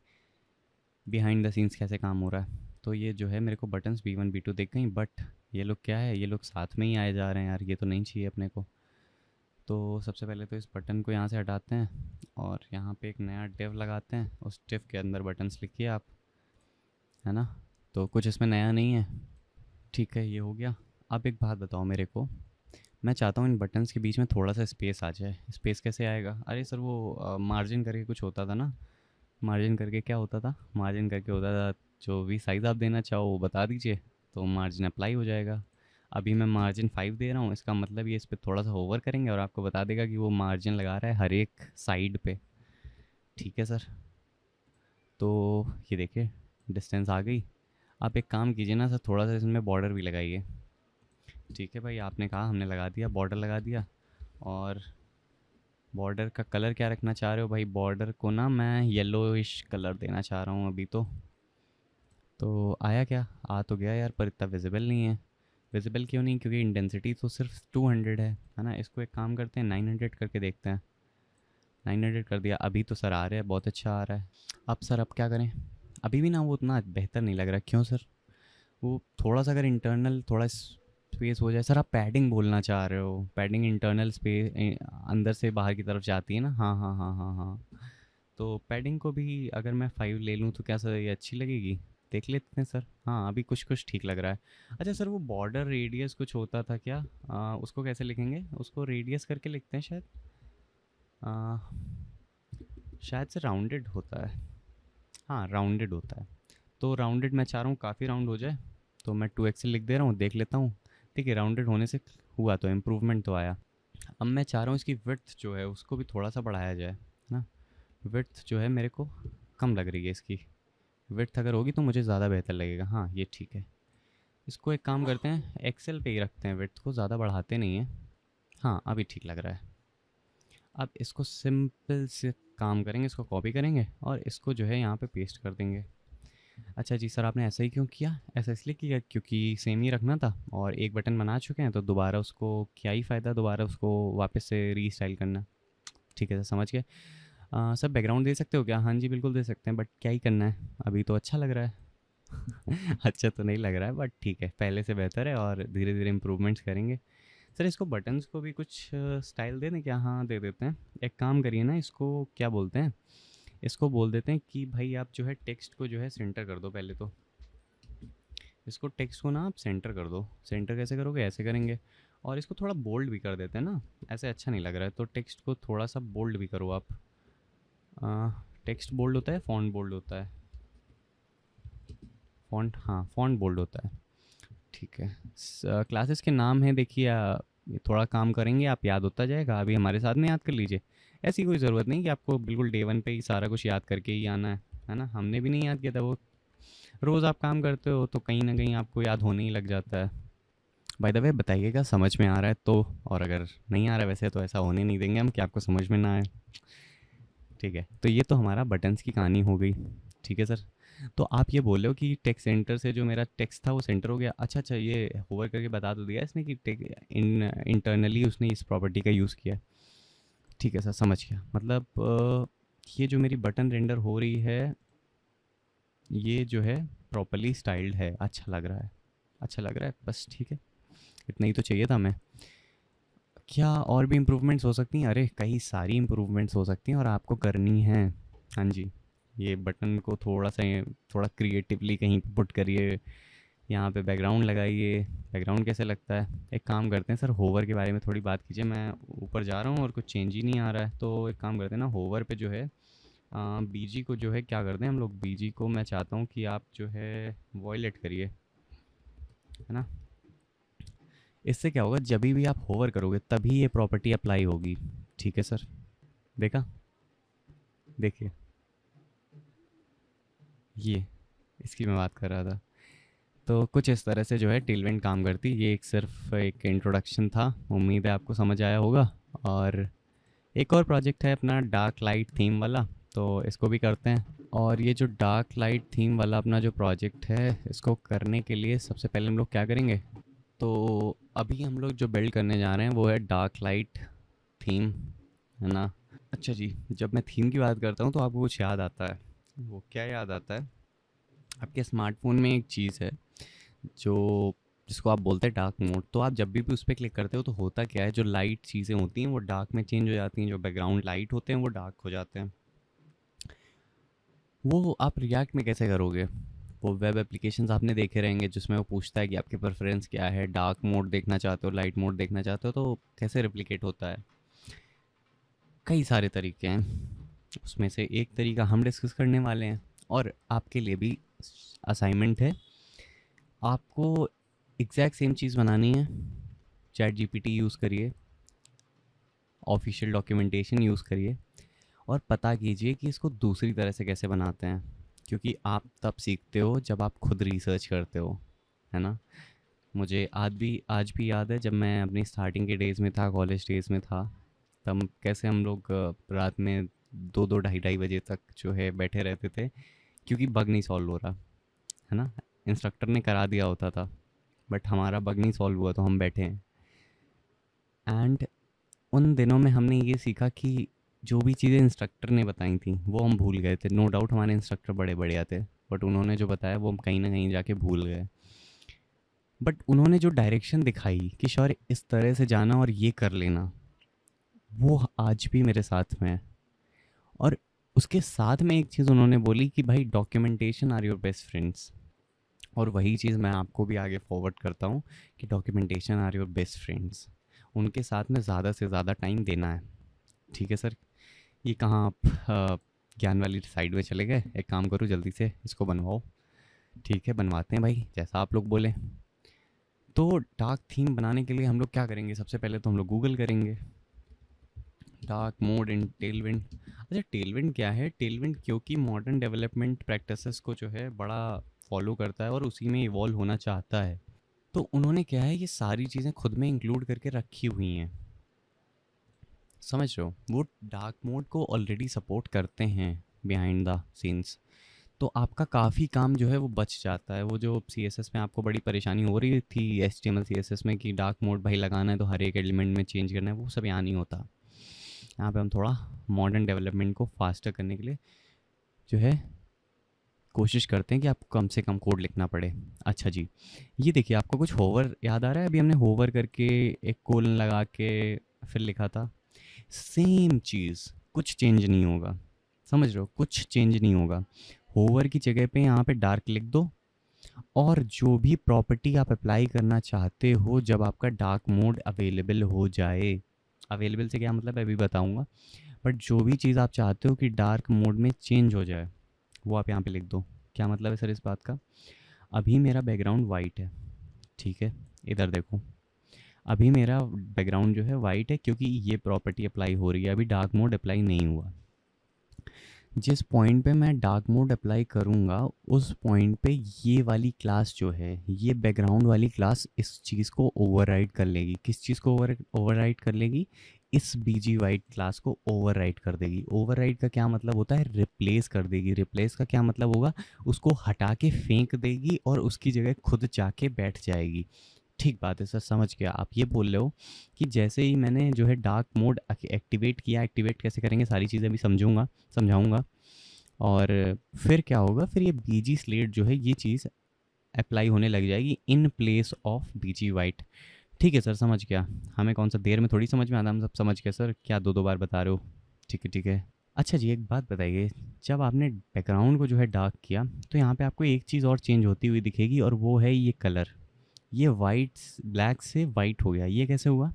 बिहाइंड द सीन्स कैसे काम हो रहा है। तो ये जो है मेरे को बटन्स B1 B2 दिख गई, बट ये लोग क्या है? ये लोग साथ में ही आए जा रहे हैं यार, ये तो नहीं चाहिए अपने को। तो सबसे पहले तो इस बटन को यहाँ से हटाते हैं और यहाँ पे एक नया डिव लगाते हैं। उस डिव के अंदर बटन्स लिखिए आप, है ना। तो कुछ इसमें नया नहीं है। ठीक है, ये हो गया। अब एक बात बताओ मेरे को, मैं चाहता हूँ इन बटन्स के बीच में थोड़ा सा स्पेस आ जाए। स्पेस कैसे आएगा? अरे सर वो मार्जिन करके कुछ होता था ना। मार्जिन करके क्या होता था? मार्जिन करके होता था, जो भी साइज़ आप देना चाहो वो बता दीजिए, तो मार्जिन अप्लाई हो जाएगा। अभी मैं मार्जिन 5 दे रहा हूँ, इसका मतलब ये इस पर थोड़ा सा होवर करेंगे और आपको बता देगा कि वो मार्जिन लगा रहा है हर एक साइड पे। ठीक है सर। तो ये देखिए डिस्टेंस आ गई। आप एक काम कीजिए ना सर, थोड़ा सा इसमें बॉर्डर भी लगाइए। ठीक है भाई, आपने कहा, हमने लगा दिया, बॉर्डर लगा दिया। और बॉर्डर का कलर क्या रखना चाह रहे हो भाई? बॉर्डर को ना मैं येलोइश कलर देना चाह रहा हूँ अभी तो आया क्या? आ तो गया यार, पर इतना विजिबल नहीं है। विजिबल क्यों नहीं? क्योंकि इंटेंसिटी तो सिर्फ 200 है ना। इसको एक काम करते हैं, 900 करके देखते हैं। 900 कर दिया, अभी तो सर आ रहा है, बहुत अच्छा आ रहा है। अब सर, अब क्या करें? अभी भी ना वो उतना बेहतर नहीं लग रहा, क्यों सर? वो थोड़ा सा अगर इंटरनल थोड़ा स्पेस हो जाए। सर आप पैडिंग बोलना चाह रहे हो? पैडिंग इंटरनल स्पेस अंदर से बाहर की तरफ जाती है ना? हाँ हाँ हाँ हाँ हाँ। तो पैडिंग को भी अगर मैं 5 ले लूँ तो क्या सर ये अच्छी लगेगी? देख लेते हैं सर। हाँ, अभी कुछ कुछ ठीक लग रहा है। अच्छा सर, वो बॉर्डर रेडियस कुछ होता था क्या? उसको कैसे लिखेंगे? उसको रेडियस करके लिखते हैं शायद। आ, शायद से राउंडेड होता है। हाँ, राउंडेड होता है। तो राउंडेड मैं चाह रहा हूँ काफ़ी राउंड हो जाए। तो मैं 2 एक्सेल लिख दे रहा हूँ, देख लेता हूँ। ठीक है, राउंडेड होने से हुआ तो इम्प्रूवमेंट तो आया। अब मैं चाह रहा हूँ इसकी विड्थ जो है उसको भी थोड़ा सा बढ़ाया जाए, है ना। विड्थ जो है मेरे को कम लग रही है इसकी। विड्थ अगर होगी तो मुझे ज़्यादा बेहतर लगेगा। हाँ, ये ठीक है। इसको एक काम करते हैं, एक्सेल पे ही रखते हैं, विड्थ को ज़्यादा बढ़ाते नहीं हैं। हाँ, अभी ठीक लग रहा है। अब इसको सिंपल से काम करेंगे, इसको कॉपी करेंगे और इसको जो है यहाँ पे पेस्ट कर देंगे। अच्छा जी सर, आपने ऐसा ही क्यों किया? ऐसा इसलिए किया क्योंकि सेम ही रखना था और एक बटन बना चुके हैं, तो दोबारा उसको क्या ही फ़ायदा दोबारा उसको वापस से रीस्टाइल करना। ठीक है सर, समझ गए। सर बैकग्राउंड दे सकते हो क्या? हाँ जी बिल्कुल दे सकते हैं, बट क्या ही करना है, अभी तो अच्छा लग रहा है। अच्छा तो नहीं लग रहा है, बट ठीक है, पहले से बेहतर है और धीरे धीरे इम्प्रूवमेंट्स करेंगे। सर इसको बटन्स को भी कुछ स्टाइल दे दें क्या? हाँ दे देते हैं। एक काम करिए ना, इसको क्या बोलते हैं, इसको बोल देते हैं कि भाई आप जो है टेक्स्ट को जो है सेंटर कर दो पहले तो। इसको टेक्स्ट को ना आप सेंटर कर दो। सेंटर कैसे करोगे? ऐसे करेंगे। और इसको थोड़ा बोल्ड भी कर देते हैं ना, ऐसे अच्छा नहीं लग रहा है, तो टेक्स्ट को थोड़ा सा बोल्ड भी करो आप। टेक्स्ट बोल्ड होता है, फॉन्ट बोल्ड होता है? फॉन्ट, हाँ फॉन्ट बोल्ड होता है। ठीक है। क्लासेस के नाम है देखिए, ये थोड़ा काम करेंगे आप याद होता जाएगा, अभी हमारे साथ में याद कर लीजिए। ऐसी कोई ज़रूरत नहीं कि आपको बिल्कुल डे वन पे ही सारा कुछ याद करके ही आना है ना। हमने भी नहीं याद किया था वो। रोज़ आप काम करते हो तो कहीं ना कहीं आपको याद होने ही लग जाता है। बाय द वे बताइएगा समझ में आ रहा है तो, और अगर नहीं आ रहा है वैसे तो ऐसा होने नहीं देंगे हम कि आपको समझ में ना आए। ठीक है, तो ये तो हमारा बटन्स की कहानी हो गई। ठीक है सर। तो आप ये बोल रहे हो कि टेक्स्ट सेंटर से जो मेरा टेक्स्ट था वो सेंटर हो गया। अच्छा अच्छा, ये होवर करके बता तो दिया इसने कि इंटरनली उसने इस प्रॉपर्टी का यूज़ किया है। ठीक है सर, समझ गया। मतलब ये जो मेरी बटन रेंडर हो रही है, ये जो है प्रॉपरली स्टाइल्ड है, अच्छा लग रहा है। अच्छा लग रहा है, बस ठीक है। इतना ही तो चाहिए था मैं। क्या और भी इम्प्रूवमेंट्स हो सकती हैं? अरे कई सारी इम्प्रूवमेंट्स हो सकती हैं और आपको करनी है। हाँ जी। ये बटन को थोड़ा सा थोड़ा क्रिएटिवली कहीं पुट करिए। यहाँ पे बैकग्राउंड लगाइए। बैकग्राउंड कैसे लगता है? एक काम करते हैं सर, होवर के बारे में थोड़ी बात कीजिए। मैं ऊपर जा रहा हूँ और कुछ चेंज ही नहीं आ रहा है, तो एक काम करते हैं ना, होवर पे जो है बीजी को जो है क्या करते हैं हम लोग, बीजी को मैं चाहता हूँ कि आप जो है वॉयलेट करिए, है ना। इससे क्या होगा, जब भी आप होवर करोगे तभी ये प्रॉपर्टी अप्लाई होगी। ठीक है सर। देखा? देखिए, ये इसकी मैं बात कर रहा था। तो कुछ इस तरह से जो है टेलविंड काम करती। ये एक सिर्फ एक इंट्रोडक्शन था, उम्मीद है आपको समझ आया होगा। और एक और प्रोजेक्ट है अपना डार्क लाइट थीम वाला, तो इसको भी करते हैं। और ये जो डार्क लाइट थीम वाला अपना जो प्रोजेक्ट है, इसको करने के लिए सबसे पहले हम लोग क्या करेंगे, तो अभी हम लोग जो बिल्ड करने जा रहे हैं वो है डार्क लाइट थीम, है ना। अच्छा जी, जब मैं थीम की बात करता हूँ तो आपको कुछ याद आता है। वो क्या याद आता है? आपके स्मार्टफोन में एक चीज़ है जो जिसको आप बोलते हैं डार्क मोड। तो आप जब भी उस पर क्लिक करते हो तो होता क्या है, जो लाइट चीज़ें होती हैं वो डार्क में चेंज हो जाती हैं, जो बैकग्राउंड लाइट होते हैं वो डार्क हो जाते हैं। वो आप रिएक्ट में कैसे करोगे? वो वेब एप्लीकेशंस आपने देखे रहेंगे जिसमें वो पूछता है कि आपके प्रेफरेंस क्या है, डार्क मोड देखना चाहते हो, लाइट मोड देखना चाहते हो, तो कैसे रिप्लिकेट होता है? कई सारे तरीके हैं, उसमें से एक तरीका हम डिस्कस करने वाले हैं। और आपके लिए भी असाइनमेंट है, आपको एग्जैक्ट सेम चीज़ बनानी है। चैट जीपीटी यूज़ करिए, ऑफिशियल डॉक्यूमेंटेशन यूज़ करिए और पता कीजिए कि इसको दूसरी तरह से कैसे बनाते हैं। क्योंकि आप तब सीखते हो जब आप खुद रिसर्च करते हो, है ना? मुझे आज भी याद है जब मैं अपनी स्टार्टिंग के डेज़ में था, कॉलेज डेज़ में था, तब कैसे हम लोग रात में 2-2 ढाई-ढाई बजे तक जो है बैठे रहते थे, क्योंकि बग नहीं सॉल्व हो रहा, है ना? इंस्ट्रक्टर ने करा दिया होता था, बट हमारा बग नहीं सॉल्व हुआ तो हम बैठे हैं। एंड उन दिनों में हमने ये सीखा कि जो भी चीज़ें इंस्ट्रक्टर ने बताई थी वो हम भूल गए थे। नो डाउट हमारे इंस्ट्रक्टर बड़े बढ़िया थे, बट उन्होंने जो बताया वो हम कहीं ना कहीं जाके भूल गए। बट उन्होंने जो डायरेक्शन दिखाई कि शौर्य इस तरह से जाना और ये कर लेना, वो आज भी मेरे साथ में है। और उसके साथ में एक चीज़ उन्होंने बोली कि भाई documentation are your best friends. और वही चीज़ मैं आपको भी आगे फॉरवर्ड करता हूँ कि documentation are your best friends. उनके साथ में ज़्यादा से ज़्यादा टाइम देना है। ठीक है सर, ये कहाँ आप ज्ञान वाली साइड में चले गए? एक काम करो, जल्दी से इसको बनवाओ। ठीक है, बनवाते हैं भाई, जैसा आप लोग बोले। तो डार्क थीम बनाने के लिए हम लोग क्या करेंगे? सबसे पहले तो हम लोग गूगल करेंगे डार्क मोड इन टेलविंड। अच्छा, टेलविंड क्या है? टेलविंड क्योंकि मॉडर्न डेवलपमेंट प्रैक्टिसेस को जो है बड़ा फॉलो करता है और उसी में इवॉल्व होना चाहता है, तो उन्होंने क्या है, ये सारी चीज़ें खुद में इंक्लूड करके रखी हुई हैं। समझ रहे हो? वो डार्क मोड को ऑलरेडी सपोर्ट करते हैं बिहाइंड द सीन्स। तो आपका काफ़ी काम जो है वो बच जाता है। वो जो सी एस एस में आपको बड़ी परेशानी हो रही थी, H T M L C S S में, कि डार्क मोड भाई लगाना है तो हर एक एलिमेंट में चेंज करना है, वो सब यहाँ नहीं होता। यहाँ पे हम थोड़ा मॉडर्न डेवलपमेंट को फास्टर करने के लिए जो है कोशिश करते हैं कि आपको कम से कम कोड लिखना पड़े। अच्छा जी, ये देखिए, आपको कुछ होवर याद आ रहा है? अभी हमने होवर करके एक कोलन लगा के फिर लिखा था। सेम चीज़, कुछ चेंज नहीं होगा। समझ रहे हो? कुछ चेंज नहीं होगा। होवर की जगह पे यहाँ पे डार्क लिख दो, और जो भी प्रॉपर्टी आप अप्लाई करना चाहते हो जब आपका डार्क मोड अवेलेबल हो जाए, अवेलेबल से क्या मतलब है अभी बताऊंगा, बट जो भी चीज़ आप चाहते हो कि डार्क मोड में चेंज हो जाए, वो आप यहाँ पे लिख दो। क्या मतलब है सर इस बात का? अभी मेरा बैकग्राउंड वाइट है, ठीक है, इधर देखो, अभी मेरा बैकग्राउंड जो है वाइट है क्योंकि ये प्रॉपर्टी अप्लाई हो रही है, अभी डार्क मोड अप्लाई नहीं हुआ। जिस पॉइंट पे मैं डार्क मोड अप्लाई करूँगा, उस पॉइंट पे ये वाली क्लास जो है, ये बैकग्राउंड वाली क्लास इस चीज़ को ओवरराइड कर लेगी। किस चीज़ को ओवरराइड कर लेगी? इस बीजी वाइट क्लास को ओवरराइड कर देगी। ओवरराइड का क्या मतलब होता है? रिप्लेस कर देगी। रिप्लेस का क्या मतलब होगा? उसको हटा के फेंक देगी और उसकी जगह खुद जाके बैठ जाएगी। ठीक बात है सर, समझ गया। आप ये बोल रहे हो कि जैसे ही मैंने जो है डार्क मोड एक्टिवेट किया, एक्टिवेट कैसे करेंगे सारी चीज़ें अभी समझाऊंगा। और फिर क्या होगा? फिर ये बीजी स्लेट जो है, ये चीज़ अप्लाई होने लग जाएगी in place of BG white. ठीक है सर, समझ गया। हमें कौन सा देर में थोड़ी समझ में आता, हम सब समझ गए सर, क्या दो दो बार बता रहे हो? ठीक है ठीक है। अच्छा जी, एक बात बताइए, जब आपने बैकग्राउंड को जो है डार्क किया, तो यहाँ पे आपको एक चीज़ और चेंज होती हुई दिखेगी, और वो है ये कलर। ये वाइट, ब्लैक से वाइट हो गया, ये कैसे हुआ?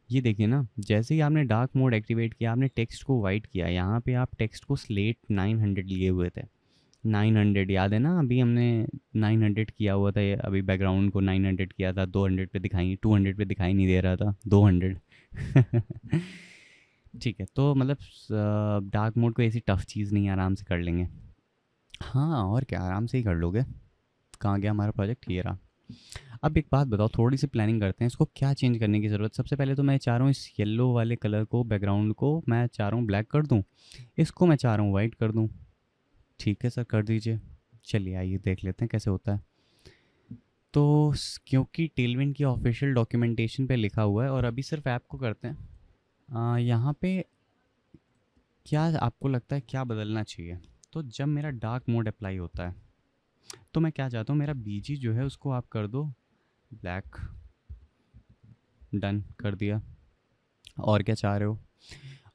ये देखिए ना, जैसे ही आपने डार्क मोड एक्टिवेट किया, आपने टेक्स्ट को वाइट किया, यहाँ पे आप टेक्स्ट को स्लेट 900 लिए हुए थे। 900 याद है ना? अभी हमने 900 किया हुआ था, ये अभी बैकग्राउंड को 900 किया था, 200 पे दिखाई, 200 पे दिखाई नहीं दे रहा था, 200। ठीक है, तो मतलब डार्क मोड को ऐसी टफ चीज़ नहीं है, आराम से कर लेंगे। हाँ, और क्या, आराम से ही कर लोगे। कहाँ गया हमारा प्रोजेक्ट? ये रहा। अब एक बात बताओ, थोड़ी सी प्लानिंग करते हैं, इसको क्या चेंज करने की ज़रूरत? सबसे पहले तो मैं चाह रहा हूँ इस येलो वाले कलर को, बैकग्राउंड को मैं चाह रहा हूँ ब्लैक कर दूँ, इसको मैं चाह रहा हूँ वाइट कर दूँ। ठीक है सर, कर दीजिए। चलिए आइए देख लेते हैं कैसे होता है। तो क्योंकि टेलविंड की ऑफिशियल डॉक्यूमेंटेशन पे लिखा हुआ है, और अभी सिर्फ ऐप को करते हैं, यहाँ पे क्या आपको लगता है क्या बदलना चाहिए? तो जब मेरा डार्क मोड अप्लाई होता है, तो मैं क्या चाहता हूँ, मेरा बीजी जो है उसको आप कर दो ब्लैक। डन कर दिया। और क्या चाह रहे हो?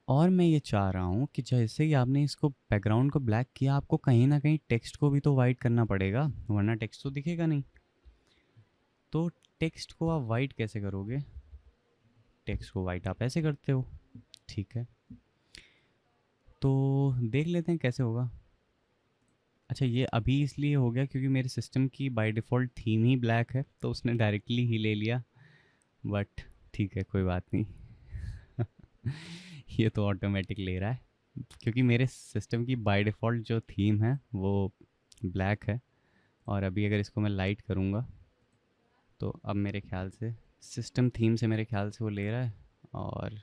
और मैं ये चाह रहा हूँ कि जैसे ही आपने इसको बैकग्राउंड को ब्लैक किया, आपको कहीं ना कहीं टेक्स्ट को भी तो वाइट करना पड़ेगा, वरना टेक्स्ट तो दिखेगा नहीं। तो टेक्स्ट को आप वाइट कैसे करोगे? टेक्स्ट को वाइट आप ऐसे करते हो, ठीक है। तो देख लेते हैं कैसे होगा। अच्छा, ये अभी इसलिए हो गया क्योंकि मेरे सिस्टम की by default theme he black है, तो उसने डायरेक्टली ही ले लिया। बट ठीक है, कोई बात नहीं। ये तो ऑटोमेटिक ले रहा है, क्योंकि मेरे सिस्टम की बाय डिफ़ॉल्ट जो थीम है वो ब्लैक है। और अभी अगर इसको मैं लाइट करूँगा तो अब मेरे ख्याल से सिस्टम थीम से मेरे ख्याल से वो ले रहा है। और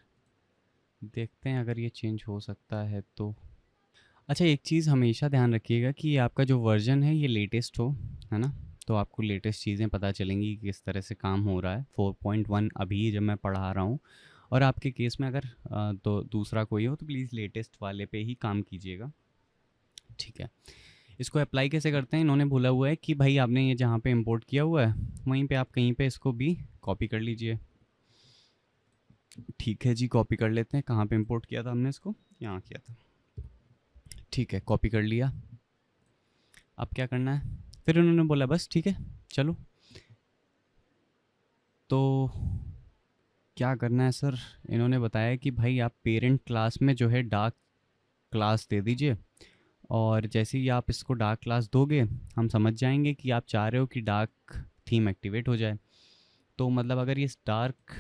देखते हैं अगर ये चेंज हो सकता है तो। अच्छा, एक चीज़ हमेशा ध्यान रखिएगा कि आपका जो वर्जन है ये लेटेस्ट हो, है ना? तो आपको लेटेस्ट चीज़ें पता चलेंगी कि किस तरह से काम हो रहा है। 4.1 अभी जब मैं पढ़ा रहा हूँ। और आपके केस में अगर तो दूसरा कोई हो तो प्लीज़ लेटेस्ट वाले पे ही काम कीजिएगा, ठीक है? इसको अप्लाई कैसे करते हैं, इन्होंने बोला हुआ है कि भाई आपने ये जहाँ पे इंपोर्ट किया हुआ है वहीं पे आप कहीं पे इसको भी कॉपी कर लीजिए। ठीक है जी, कॉपी कर लेते हैं। कहाँ पे इंपोर्ट किया था हमने इसको? यहाँ किया था। ठीक है, कॉपी कर लिया। अब क्या करना है? फिर उन्होंने बोला बस ठीक है, चलो। तो क्या करना है सर? इन्होंने बताया कि भाई आप पेरेंट क्लास में जो है डार्क क्लास दे दीजिए। और जैसे ही आप इसको डार्क क्लास दोगे हम समझ जाएंगे कि आप चाह रहे हो कि डार्क थीम एक्टिवेट हो जाए। तो मतलब अगर ये डार्क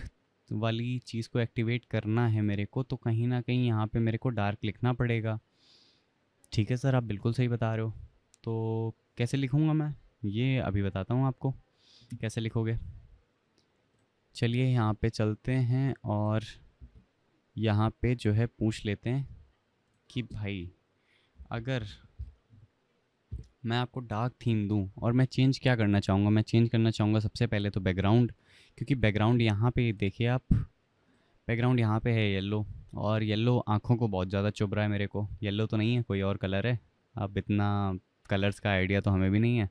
वाली चीज़ को एक्टिवेट करना है मेरे को तो कहीं ना कहीं यहाँ पे मेरे को डार्क लिखना पड़ेगा। ठीक है सर, आप बिल्कुल सही बता रहे हो। तो कैसे लिखूँगा मैं, ये अभी बताता हूँ आपको। कैसे लिखोगे? चलिए यहाँ पे चलते हैं और यहाँ पे जो है पूछ लेते हैं कि भाई अगर मैं आपको डार्क थीम दूँ और मैं चेंज क्या करना चाहूँगा? मैं चेंज करना चाहूँगा सबसे पहले तो बैकग्राउंड। क्योंकि बैकग्राउंड यहाँ पे देखिए आप, बैकग्राउंड यहाँ पे है येलो। और येलो आँखों को बहुत ज़्यादा चुभ रहा है मेरे को। येलो तो नहीं है, कोई और कलर है? अब इतना कलर्स का आइडिया तो हमें भी नहीं है।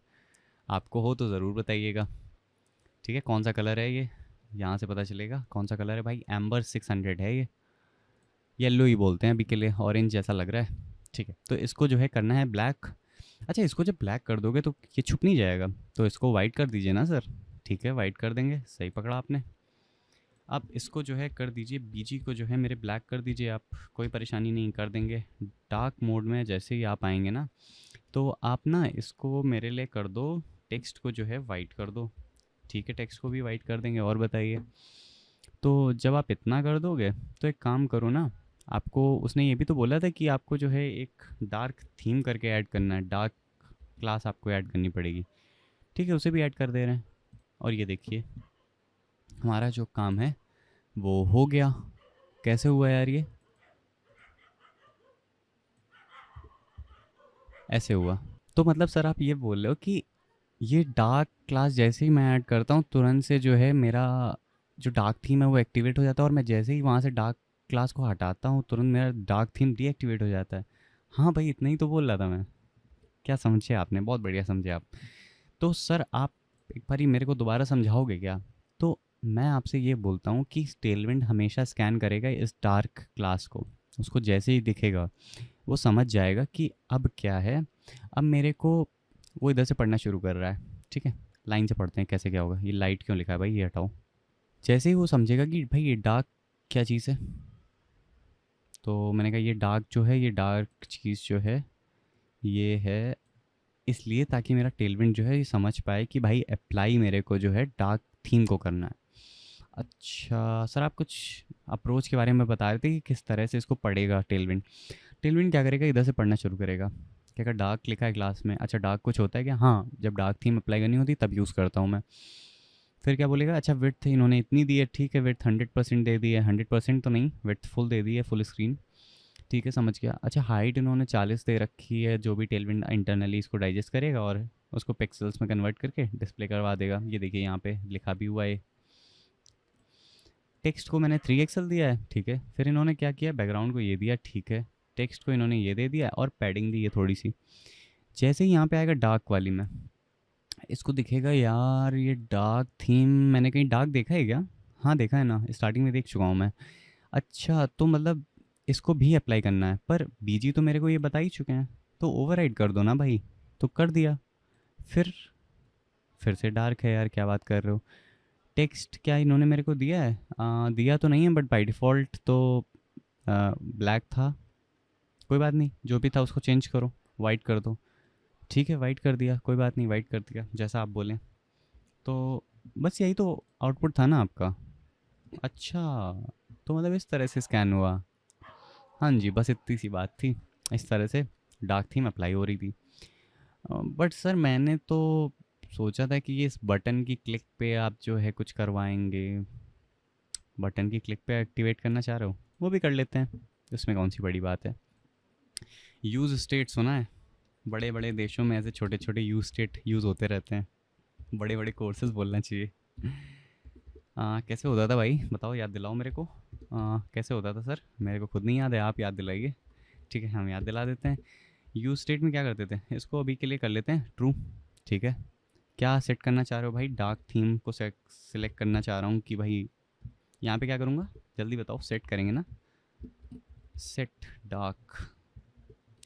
आपको हो तो ज़रूर बताइएगा। ठीक है, कौन सा कलर है ये? यहाँ से पता चलेगा कौन सा कलर है भाई। एम्बर 600 है ये। येलो ही बोलते हैं अभी के लिए, ऑरेंज जैसा लग रहा है। ठीक है, तो इसको जो है करना है ब्लैक। अच्छा, इसको जब ब्लैक कर दोगे तो ये छुप नहीं जाएगा, तो इसको वाइट कर दीजिए ना सर। ठीक है, वाइट कर देंगे, सही पकड़ा आपने। आप इसको जो है कर दीजिए, बीजी को जो है मेरे ब्लैक कर दीजिए आप। कोई परेशानी नहीं, कर देंगे। डार्क मोड में जैसे ही आप आएंगे ना तो आप ना इसको मेरे लिए कर दो, टेक्स्ट को जो है वाइट कर दो। ठीक है, टेक्स्ट को भी वाइट कर देंगे। और बताइए। तो जब आप इतना कर दोगे तो एक काम करो ना, आपको उसने ये भी तो बोला था कि आपको जो है एक डार्क थीम करके ऐड करना है, डार्क क्लास आपको ऐड करनी पड़ेगी। ठीक है, उसे भी ऐड कर दे रहे हैं। और ये देखिए हमारा जो काम है वो हो गया। कैसे हुआ यार ये? ऐसे हुआ। तो मतलब सर आप ये बोल रहे हो कि ये डार्क क्लास जैसे ही मैं ऐड करता हूँ तुरंत से जो है मेरा जो डार्क थीम है वो एक्टिवेट हो जाता है, और मैं जैसे ही वहाँ से डार्क क्लास को हटाता हूँ तुरंत मेरा डार्क थीम डीएक्टिवेट हो जाता है। हाँ भाई, इतना ही तो बोल रहा था मैं। क्या समझे आपने? बहुत बढ़िया समझे आप। तो सर आप एक बारी मेरे को दोबारा समझाओगे क्या? तो मैं आपसे ये बोलता हूँ कि टेलविंड हमेशा स्कैन करेगा इस डार्क क्लास को। उसको जैसे ही दिखेगा वो समझ जाएगा कि अब क्या है। अब मेरे को वो इधर से पढ़ना शुरू कर रहा है। ठीक है, लाइन से पढ़ते हैं कैसे क्या होगा। ये लाइट क्यों लिखा है भाई, ये हटाओ। जैसे ही वो समझेगा कि भाई ये डार्क क्या चीज़ है, तो मैंने कहा ये डार्क जो है, ये डार्क चीज़ जो है ये है इसलिए ताकि मेरा टेलविंड जो है ये समझ पाए कि भाई अप्लाई मेरे को जो है डार्क थीम को करना है। अच्छा सर, आप कुछ अप्रोच के बारे में बता रहे थे कि किस तरह से इसको पढ़ेगा टेलविंड। टेलविंड क्या करेगा, इधर से पढ़ना शुरू करेगा। क्या कहा, डार्क लिखा है क्लास में? अच्छा, डार्क कुछ होता है क्या? हाँ, जब डार्क थीम अप्लाई करनी होती तब यूज़ करता हूँ मैं। फिर क्या बोलेगा, अच्छा विड्थ इन्होंने इतनी दी है, ठीक है विड्थ 100% दे दी है। 100% तो नहीं, विड्थ फुल दे दी है, फुल स्क्रीन। ठीक है, समझ गया। अच्छा, हाइट इन्होंने 40 दे रखी है, जो भी टेलविंड इंटरनली इसको डाइजेस्ट करेगा और उसको पिक्सल्स में कन्वर्ट करके डिस्प्ले करवा देगा। ये देखिए यहाँ पे लिखा भी हुआ है। टेक्स्ट को मैंने 3 एक्सएल दिया है, ठीक है। फिर इन्होंने क्या किया, बैकग्राउंड को ये दिया, ठीक है। टेक्स्ट को इन्होंने ये दे दिया और पैडिंग दी है थोड़ी सी। जैसे ही यहाँ पे आएगा डार्क वाली में, इसको दिखेगा यार ये डार्क थीम मैंने कहीं डार्क देखा है क्या? हाँ देखा है ना, स्टार्टिंग में देख चुका हूँ मैं। अच्छा, तो मतलब इसको भी अप्लाई करना है, पर बीजी तो मेरे को ये बता ही चुके हैं। तो ओवरराइड कर दो ना भाई। तो कर दिया। फिर से डार्क है यार, क्या बात कर रहे हो? टेक्स्ट क्या इन्होंने मेरे को दिया है? दिया तो नहीं है, बट बाय डिफ़ॉल्ट तो ब्लैक था। कोई बात नहीं, जो भी था उसको चेंज करो, वाइट कर दो। ठीक है, वाइट कर दिया, कोई बात नहीं, वाइट कर दिया जैसा आप बोलें। तो बस यही तो आउटपुट था ना आपका? अच्छा, तो मतलब इस तरह से स्कैन हुआ। हाँ जी, बस इतनी सी बात थी। इस तरह से डार्क थीम अप्लाई हो रही थी। बट सर मैंने तो सोचा था कि ये इस बटन की क्लिक पे आप जो है कुछ करवाएंगे। बटन की क्लिक पे एक्टिवेट करना चाह रहे हो, वो भी कर लेते हैं, इसमें कौन सी बड़ी बात है। यूज़ स्टेट सुना है? बड़े बड़े देशों में ऐसे छोटे छोटे यूज़ स्टेट यूज़ होते रहते हैं। बड़े बड़े कोर्सेज बोलना चाहिए। कैसे होता था भाई, बताओ, याद दिलाओ मेरे को। कैसे होता था सर, मेरे को खुद नहीं याद है, आप याद दिलाइए। ठीक है, हम याद दिला देते हैं। यूज स्टेट में क्या करते थे, इसको अभी के लिए कर लेते हैं ट्रू। ठीक है, क्या सेट करना चाह रहे हो भाई? डार्क थीम को सेलेक्ट करना चाह रहा हूँ कि भाई यहाँ पे क्या करूँगा, जल्दी बताओ। सेट करेंगे ना, सेट डार्क।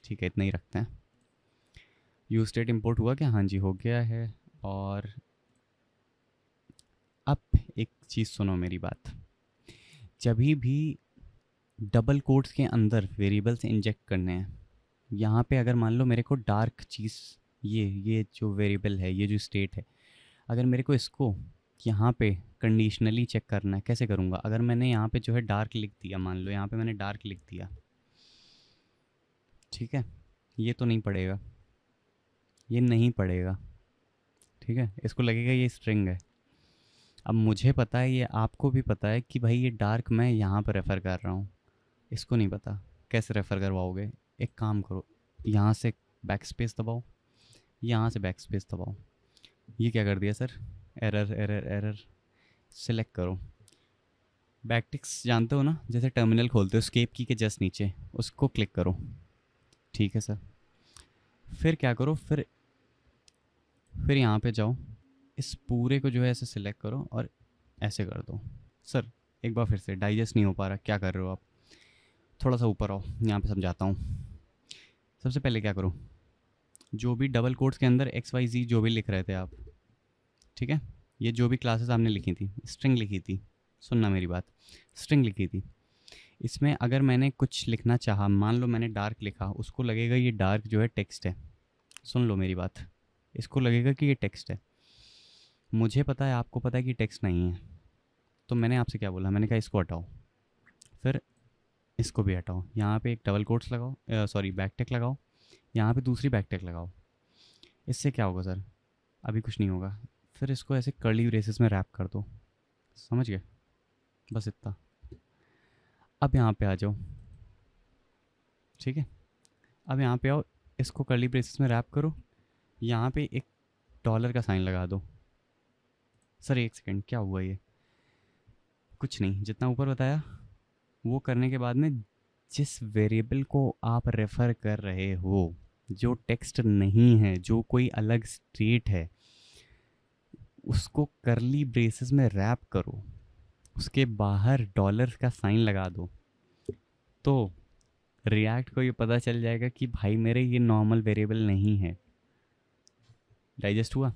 ठीक है, इतना ही रखते हैं। यूज स्टेट इंपोर्ट हुआ क्या? हाँ जी, हो गया है। और अब एक चीज़ सुनो मेरी बात। जब भी डबल कोट्स के अंदर वेरिएबल्स इंजेक्ट करने हैं, यहाँ पे अगर मान लो मेरे को डार्क चीज़, ये जो वेरिएबल है, ये जो स्टेट है, अगर मेरे को इसको यहाँ पे कंडीशनली चेक करना है, कैसे करूँगा? अगर मैंने यहाँ पे जो है डार्क लिख दिया, मान लो यहाँ पे मैंने डार्क लिख दिया, ठीक है, ये तो नहीं पड़ेगा, ये नहीं पड़ेगा, ठीक है, इसको लगेगा ये स्ट्रिंग है। अब मुझे पता है, ये आपको भी पता है कि भाई ये डार्क मैं यहाँ पर रेफ़र कर रहा हूँ, इसको नहीं पता। कैसे रेफ़र करवाओगे? एक काम करो, यहाँ से बैक स्पेस दबाओ, यहाँ से बैक स्पेस दबाओ। ये क्या कर दिया sir? Error error error. Select करो, बैकटिक्स जानते हो ना, जैसे टर्मिनल खोलते हो स्केप की के जस्ट नीचे, उसको क्लिक करो। ठीक है सर, फिर क्या करो, फिर यहाँ पे जाओ, इस पूरे को जो है ऐसे सिलेक्ट करो और ऐसे कर दो। सर एक बार फिर से, डाइजेस्ट नहीं हो पा रहा, क्या कर रहे हो आप? थोड़ा सा ऊपर आओ, यहाँ पे समझाता हूँ। सबसे पहले क्या करो, जो भी डबल कोट्स के अंदर एक्स वाई जी जो भी लिख रहे थे आप, ठीक है, ये जो भी क्लासेस आपने लिखी थी, स्ट्रिंग लिखी थी, सुनना मेरी बात, स्ट्रिंग लिखी थी, इसमें अगर मैंने कुछ लिखना चाहा, मान लो मैंने डार्क लिखा, उसको लगेगा ये डार्क जो है टेक्स्ट है। सुन लो मेरी बात, इसको लगेगा कि ये टेक्स्ट है। मुझे पता है, आपको पता है कि टेक्स्ट नहीं है, तो मैंने आपसे क्या बोला, मैंने कहा इसको हटाओ, फिर इसको भी हटाओ, यहाँ पे एक डबल कोट्स लगाओ, सॉरी बैक टेक लगाओ, यहाँ पे दूसरी बैक टेक लगाओ। इससे क्या होगा सर? अभी कुछ नहीं होगा। फिर इसको ऐसे कर्ली ब्रेसेस में रैप कर दो, समझ गए? बस इतना। अब यहाँ पे आ जाओ, ठीक है, अब यहाँ पे आओ, इसको कर्ली ब्रेसेस में रैप करो, यहाँ पे एक डॉलर का साइन लगा दो। सर एक सेकंड, क्या हुआ ये? कुछ नहीं, जितना ऊपर बताया वो करने के बाद में, जिस वेरिएबल को आप रेफ़र कर रहे हो, जो टेक्स्ट नहीं है, जो कोई अलग स्टेट है, उसको करली ब्रेसेस में रैप करो, उसके बाहर डॉलर का साइन लगा दो, तो रिएक्ट को ये पता चल जाएगा कि भाई मेरे ये नॉर्मल वेरिएबल नहीं है। डाइजेस्ट हुआ?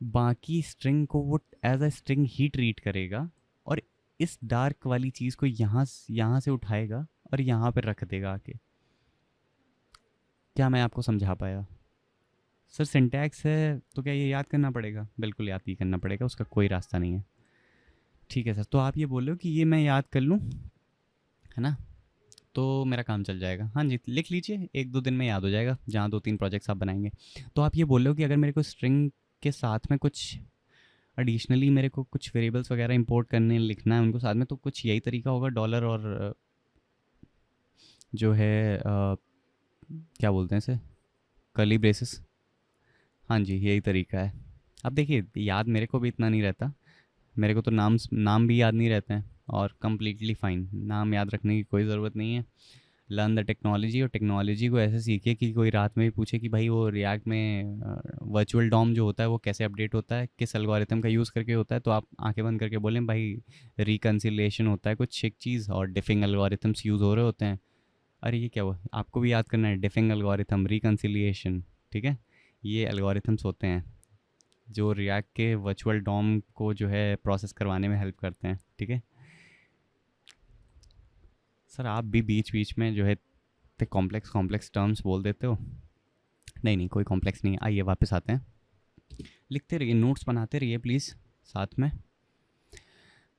बाकी स्ट्रिंग को वो एज अ स्ट्रिंग ही ट्रीट करेगा, और इस डार्क वाली चीज़ को यहाँ से उठाएगा और यहाँ पर रख देगा आके। क्या मैं आपको समझा पाया? सर सिंटैक्स है तो क्या ये याद करना पड़ेगा? बिल्कुल याद ही करना पड़ेगा, उसका कोई रास्ता नहीं है। ठीक है सर, तो आप ये बोल रहे हो कि ये मैं याद कर लूँ, है ना, तो मेरा काम चल जाएगा। हाँ जी, लिख लीजिए, एक दो दिन में याद हो जाएगा, जहाँ 2-3 प्रोजेक्ट्स आप बनाएंगे। तो आप ये बोल रहे हो कि अगर मेरे को स्ट्रिंग के साथ में कुछ एडिशनली मेरे को कुछ वेरिएबल्स वगैरह इंपोर्ट करने लिखना है उनको साथ में, तो कुछ यही तरीका होगा, डॉलर और जो है क्या बोलते हैं इसे, कर्ली ब्रेसेस। हाँ जी, यही तरीका है। अब देखिए, याद मेरे को भी इतना नहीं रहता, मेरे को तो नाम भी याद नहीं रहते हैं, और कम्प्लीटली फ़ाइन, नाम याद रखने की कोई ज़रूरत नहीं है। लर्न द टेक्नोलॉजी, और टेक्नोलॉजी को ऐसे सीखिए कि कोई रात में भी पूछे कि भाई वो रिएक्ट में वर्चुअल डॉम जो होता है वो कैसे अपडेट होता है, किस एल्गोरिथम का यूज़ करके होता है, तो आप आंखें बंद करके बोलें भाई रिकन्सिलिएशन होता है कुछ एक चीज़, और डिफिंग एल्गोरिथम्स यूज़ हो रहे होते हैं। अरे ये क्या हुआ, आपको भी याद करना है, डिफिंग एल्गोरिथम, रिकन्सिलिएशन, ठीक है, ये एल्गोरिथम्स होते हैं जो रिएक्ट के वर्चुअल डॉम को जो है प्रोसेस करवाने में हेल्प करते हैं, ठीक है। सर आप भी बीच बीच में जो है कॉम्प्लेक्स कॉम्प्लेक्स टर्म्स बोल देते हो। नहीं नहीं, कोई कॉम्प्लेक्स नहीं है, आइए वापस आते हैं। लिखते रहिए, नोट्स बनाते रहिए प्लीज़ साथ में।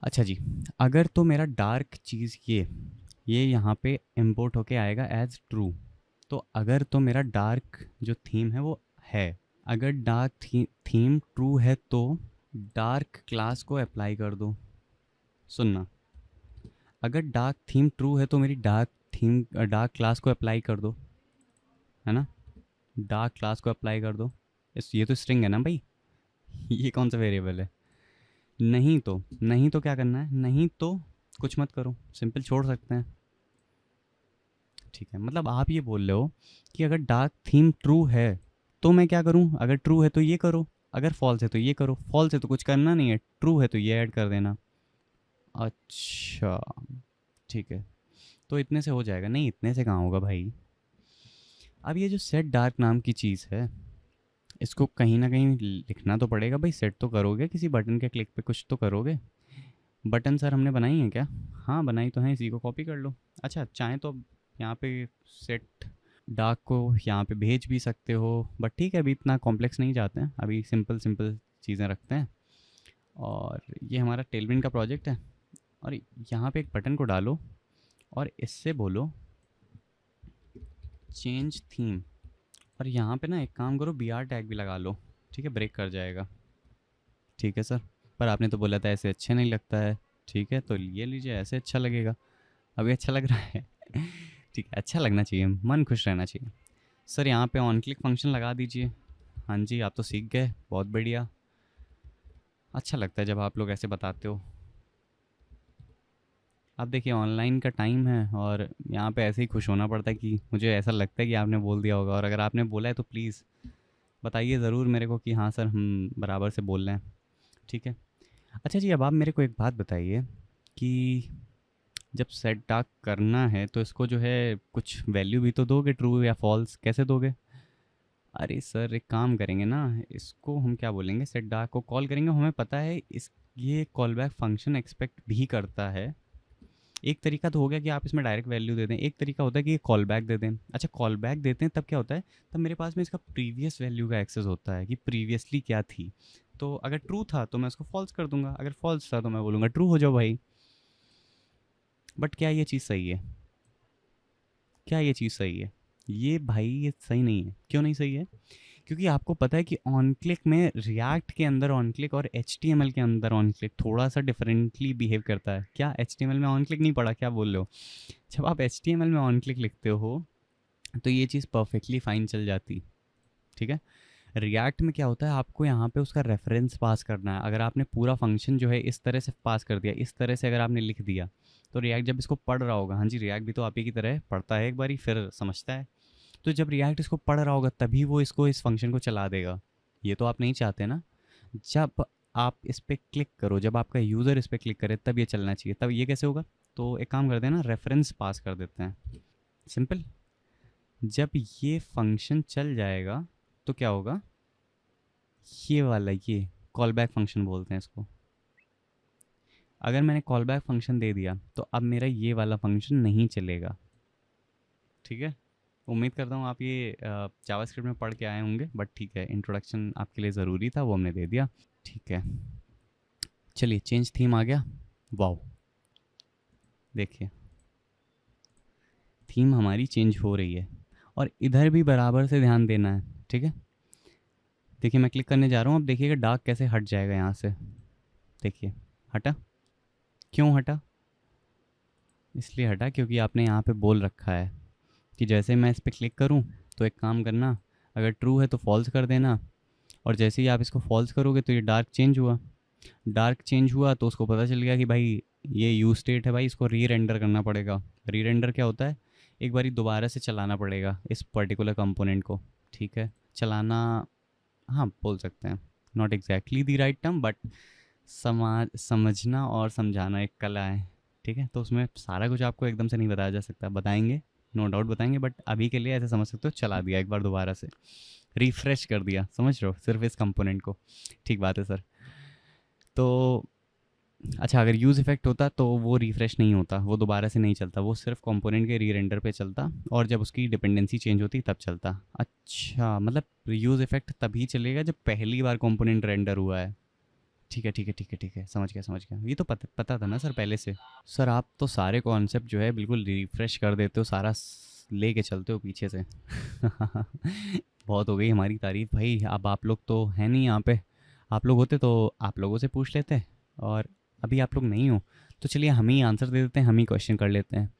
अच्छा जी, अगर तो मेरा डार्क चीज़ ये यहाँ पे इम्पोर्ट होके आएगा एज ट्रू, तो अगर तो मेरा डार्क जो थीम है वो है। अगर डार्क थीम ट्रू है तो डार्क क्लास को अप्लाई कर दो। सुनना, अगर डार्क थीम ट्रू है तो मेरी डार्क क्लास को अप्लाई कर दो, है ना। डार्क क्लास को अप्लाई कर दो। ये तो स्ट्रिंग है ना भाई, ये कौन सा वेरिएबल है। नहीं तो क्या करना है, नहीं तो कुछ मत करो, सिंपल छोड़ सकते हैं। ठीक है, मतलब आप ये बोल रहे हो कि अगर डार्क थीम ट्रू है तो मैं क्या करूं, अगर ट्रू है तो ये करो, अगर फॉल्स है तो ये करो, फॉल्स है तो कुछ करना नहीं है, ट्रू है तो ये ऐड कर देना। अच्छा, ठीक है, तो इतने से हो जाएगा। नहीं, इतने से कहाँ होगा भाई। अब ये जो सेट डार्क नाम की चीज़ है, इसको कहीं ना कहीं लिखना तो पड़ेगा भाई। सेट तो करोगे, किसी बटन के क्लिक पे कुछ तो करोगे। बटन सर हमने बनाई है क्या? हाँ बनाई तो है, इसी को कॉपी कर लो। अच्छा, चाहें तो अब यहाँ पे सेट डार्क को यहाँ पे भेज भी सकते हो, बट ठीक है, अभी इतना कॉम्प्लेक्स नहीं जाते हैं, अभी सिंपल सिंपल चीज़ें रखते हैं। और ये हमारा टेलविंड का प्रोजेक्ट है, और यहाँ पे एक बटन को डालो और इससे बोलो चेंज थीम, और यहाँ पे ना एक काम करो, बी आर टैग भी लगा लो। ठीक है, ब्रेक कर जाएगा। ठीक है सर, पर आपने तो बोला था ऐसे अच्छे नहीं लगता है। ठीक है, तो ये लीजिए, ऐसे अच्छा लगेगा। अभी अच्छा लग रहा है। ठीक है, अच्छा लगना चाहिए, मन खुश रहना चाहिए। सर यहाँ पे ऑन क्लिक फंक्शन लगा दीजिए। हाँ जी, आप तो सीख गए, बहुत बढ़िया। अच्छा लगता है जब आप लोग ऐसे बताते हो। अब देखिए, ऑनलाइन का टाइम है और यहाँ पे ऐसे ही खुश होना पड़ता है कि मुझे ऐसा लगता है कि आपने बोल दिया होगा, और अगर आपने बोला है तो प्लीज़ बताइए ज़रूर मेरे को कि हाँ सर, हम बराबर से बोल रहे हैं। ठीक है। अच्छा जी, अब आप मेरे को एक बात बताइए कि जब सेट डार्क करना है तो इसको जो है कुछ वैल्यू भी तो दोगे, ट्रू या फॉल्स, कैसे दोगे? अरे सर, एक काम करेंगे ना, इसको हम क्या बोलेंगे, सेट डार्क को कॉल करेंगे, हमें पता है इस ये कॉल बैक फंक्शन एक्सपेक्ट भी करता है। एक तरीका तो हो गया कि आप इसमें डायरेक्ट वैल्यू दे दें, एक तरीका होता है कि ये कॉल बैक दे दें। अच्छा, कॉल बैक देते हैं तब क्या होता है, तब मेरे पास में इसका प्रीवियस वैल्यू का एक्सेस होता है कि प्रीवियसली क्या थी। तो अगर ट्रू था तो मैं उसको फॉल्स कर दूंगा, अगर फॉल्स था तो मैं बोलूँगा ट्रू हो जाओ भाई। बट क्या ये चीज़ सही है? क्या ये चीज़ सही है? ये भाई ये सही नहीं है। क्यों नहीं सही है? क्योंकि आपको पता है कि ऑन क्लिक में, रिएक्ट के अंदर ऑन क्लिक और एच के अंदर ऑन क्लिक थोड़ा सा डिफरेंटली बिहेव करता है। क्या एच में ऑन क्लिक नहीं पड़ा, क्या बोल रहे हो? जब आप एच में ऑन क्लिक लिखते हो तो ये चीज़ परफेक्टली फाइन चल जाती। ठीक है। रिएक्ट में क्या होता है, आपको यहाँ पे उसका रेफरेंस पास करना है। अगर आपने पूरा फंक्शन जो है इस तरह से पास कर दिया, इस तरह से अगर आपने लिख दिया, तो रिएक्ट जब इसको पढ़ रहा होगा, हाँ जी, रिएक्ट भी तो आप ही की तरह पढ़ता है एक बारी फिर समझता है, तो जब रिएक्ट इसको पढ़ रहा होगा तभी वो इसको, इस फंक्शन को चला देगा। ये तो आप नहीं चाहते ना। जब आप इस पर क्लिक करो, जब आपका यूज़र इस पर क्लिक करे तब ये चलना चाहिए। तब ये कैसे होगा? तो एक काम करते हैं ना, रेफरेंस पास कर देते हैं, सिंपल। जब ये फंक्शन चल जाएगा तो क्या होगा, ये वाला, ये कॉल बैक फंक्शन बोलते हैं इसको। अगर मैंने कॉल बैक फंक्शन दे दिया तो अब मेरा ये वाला फंक्शन नहीं चलेगा। ठीक है। उम्मीद करता हूँ आप ये जावास्क्रिप्ट में पढ़ के आए होंगे, बट ठीक है, इंट्रोडक्शन आपके लिए ज़रूरी था, वो हमने दे दिया। ठीक है, चलिए चेंज थीम आ गया। वाओ, देखिए थीम हमारी चेंज हो रही है, और इधर भी बराबर से ध्यान देना है। ठीक है, देखिए मैं क्लिक करने जा रहा हूँ, अब देखिएगा डार्क कैसे हट जाएगा यहाँ से। देखिए हटा। क्यों हटा? इसलिए हटा क्योंकि आपने यहाँ पे बोल रखा है कि जैसे मैं इस पर क्लिक करूँ तो एक काम करना, अगर ट्रू है तो फॉल्स कर देना, और जैसे ही आप इसको फॉल्स करोगे तो ये डार्क चेंज हुआ। डार्क चेंज हुआ तो उसको पता चल गया कि भाई ये यू स्टेट है भाई, इसको री रेंडर करना पड़ेगा। री रेंडर क्या होता है, एक बारी दोबारा से चलाना पड़ेगा इस पर्टिकुलर कंपोनेंट को। ठीक है, चलाना, हाँ बोल सकते हैं, not exactly the right term, but समझना और समझाना एक कला है। ठीक है, तो उसमें सारा कुछ आपको एकदम से नहीं बताया जा सकता, बताएंगे, नो डाउट बताएंगे, बट अभी के लिए ऐसे समझ सकते हो, चला दिया एक बार दोबारा से, रिफ्रेश कर दिया, समझ रहे हो, सिर्फ इस कंपोनेंट को। ठीक बात है सर। तो अच्छा, अगर यूज़ इफेक्ट होता तो वो रिफ्रेश नहीं होता, वो दोबारा से नहीं चलता, वो सिर्फ कंपोनेंट के री रेंडर पे चलता, और जब उसकी डिपेंडेंसी चेंज होती तब चलता। अच्छा, मतलब यूज़ इफेक्ट तभी चलेगा जब पहली बार कंपोनेंट रेंडर हुआ है। ठीक है ठीक है ठीक है ठीक है, समझ गया समझ गया, ये तो पता पता था ना सर पहले से। सर आप तो सारे कॉन्सेप्ट जो है बिल्कुल रिफ्रेश कर देते हो, सारा लेके चलते हो पीछे से। बहुत हो गई हमारी तारीफ़ भाई, अब आप लोग तो हैं नहीं यहाँ पे। आप लोग होते तो आप लोगों से पूछ लेते, और अभी आप लोग नहीं हो, तो चलिए हम ही आंसर दे देते हैं, हम ही क्वेश्चन कर लेते हैं।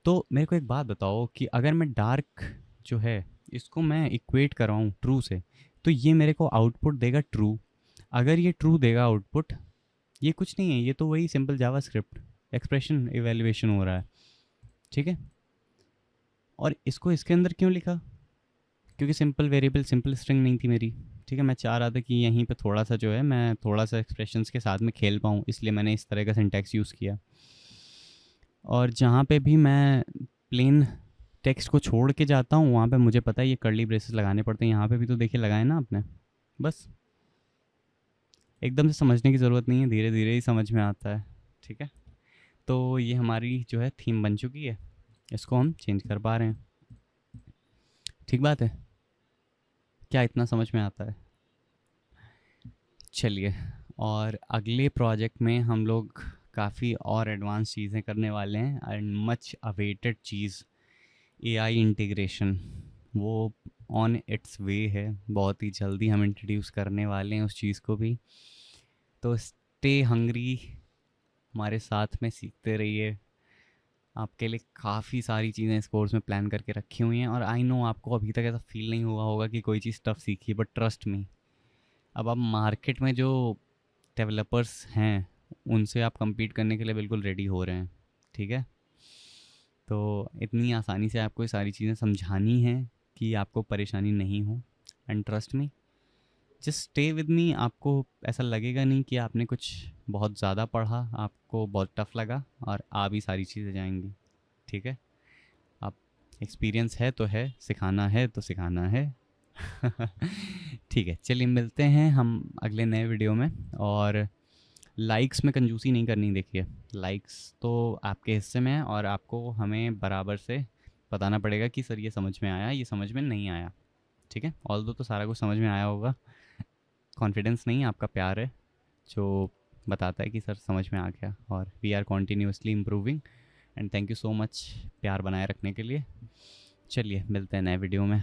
तो मेरे को एक बात बताओ कि अगर मैं डार्क जो है इसको मैं इक्वेट कराऊँ ट्रू से, तो ये मेरे को आउटपुट देगा ट्रू। अगर ये ट्रू देगा आउटपुट, ये कुछ नहीं है, ये तो वही सिंपल जावास्क्रिप्ट एक्सप्रेशन इवैल्यूएशन हो रहा है, ठीक है। और इसको इसके अंदर क्यों लिखा? क्योंकि सिंपल वेरिएबल सिंपल स्ट्रिंग नहीं थी मेरी, ठीक है। मैं चाह रहा था कि यहीं पे थोड़ा सा जो है मैं थोड़ा सा एक्सप्रेशंस के साथ में खेल पाऊँ, इसलिए मैंने इस तरह का सिंटैक्स यूज़ किया। और जहाँ पे भी मैं प्लेन टेक्स्ट को छोड़ के जाता हूँ वहाँ पे मुझे पता है ये कर्ली ब्रेसेस लगाने पड़ते हैं। यहाँ पे भी तो देखिए लगाए ना आपने। बस एकदम से समझने की ज़रूरत नहीं है, धीरे धीरे ही समझ में आता है, ठीक है। तो ये हमारी जो है थीम बन चुकी है, इसको हम चेंज कर पा रहे हैं, ठीक बात है। क्या इतना समझ में आता है? चलिए, और अगले प्रोजेक्ट में हम लोग काफ़ी और एडवांस चीज़ें करने वाले हैं, and much awaited cheese AI integration, वो ऑन इट्स वे है। बहुत ही जल्दी हम इंट्रोड्यूस करने वाले हैं उस चीज़ को भी। तो स्टे हंग्री, हमारे साथ में सीखते रहिए। आपके लिए काफ़ी सारी चीज़ें इस कोर्स में प्लान करके रखी हुई हैं, और आई नो आपको अभी तक ऐसा फील नहीं हुआ होगा कि कोई चीज़ टफ सीखी है, बट ट्रस्ट मी, अब आप मार्केट में जो डेवलपर्स हैं उनसे आप compete करने के लिए बिल्कुल रेडी हो रहे हैं, ठीक है। तो इतनी आसानी से आपको ये सारी चीज़ें समझानी है कि आपको परेशानी नहीं हो, and trust me, just stay with me. आपको ऐसा लगेगा नहीं कि आपने कुछ बहुत ज़्यादा पढ़ा, आपको बहुत टफ लगा, और आ भी सारी चीज़ें जाएंगी, ठीक है। आप एक्सपीरियंस है तो है, सिखाना है तो सिखाना है। ठीक है, चलिए मिलते हैं हम अगले नए वीडियो में। और लाइक्स में कंजूसी नहीं करनी, देखिए लाइक्स तो आपके हिस्से में है, और आपको हमें बराबर से बताना पड़ेगा कि सर ये समझ में आया, ये समझ में नहीं आया, ठीक है। ऑल दो तो सारा कुछ समझ में आया होगा, कॉन्फिडेंस नहीं आपका प्यार है जो बताता है कि सर समझ में आ गया। और we are continuously improving, and thank you so much प्यार बनाए रखने के लिए। चलिए मिलते हैं नए वीडियो में।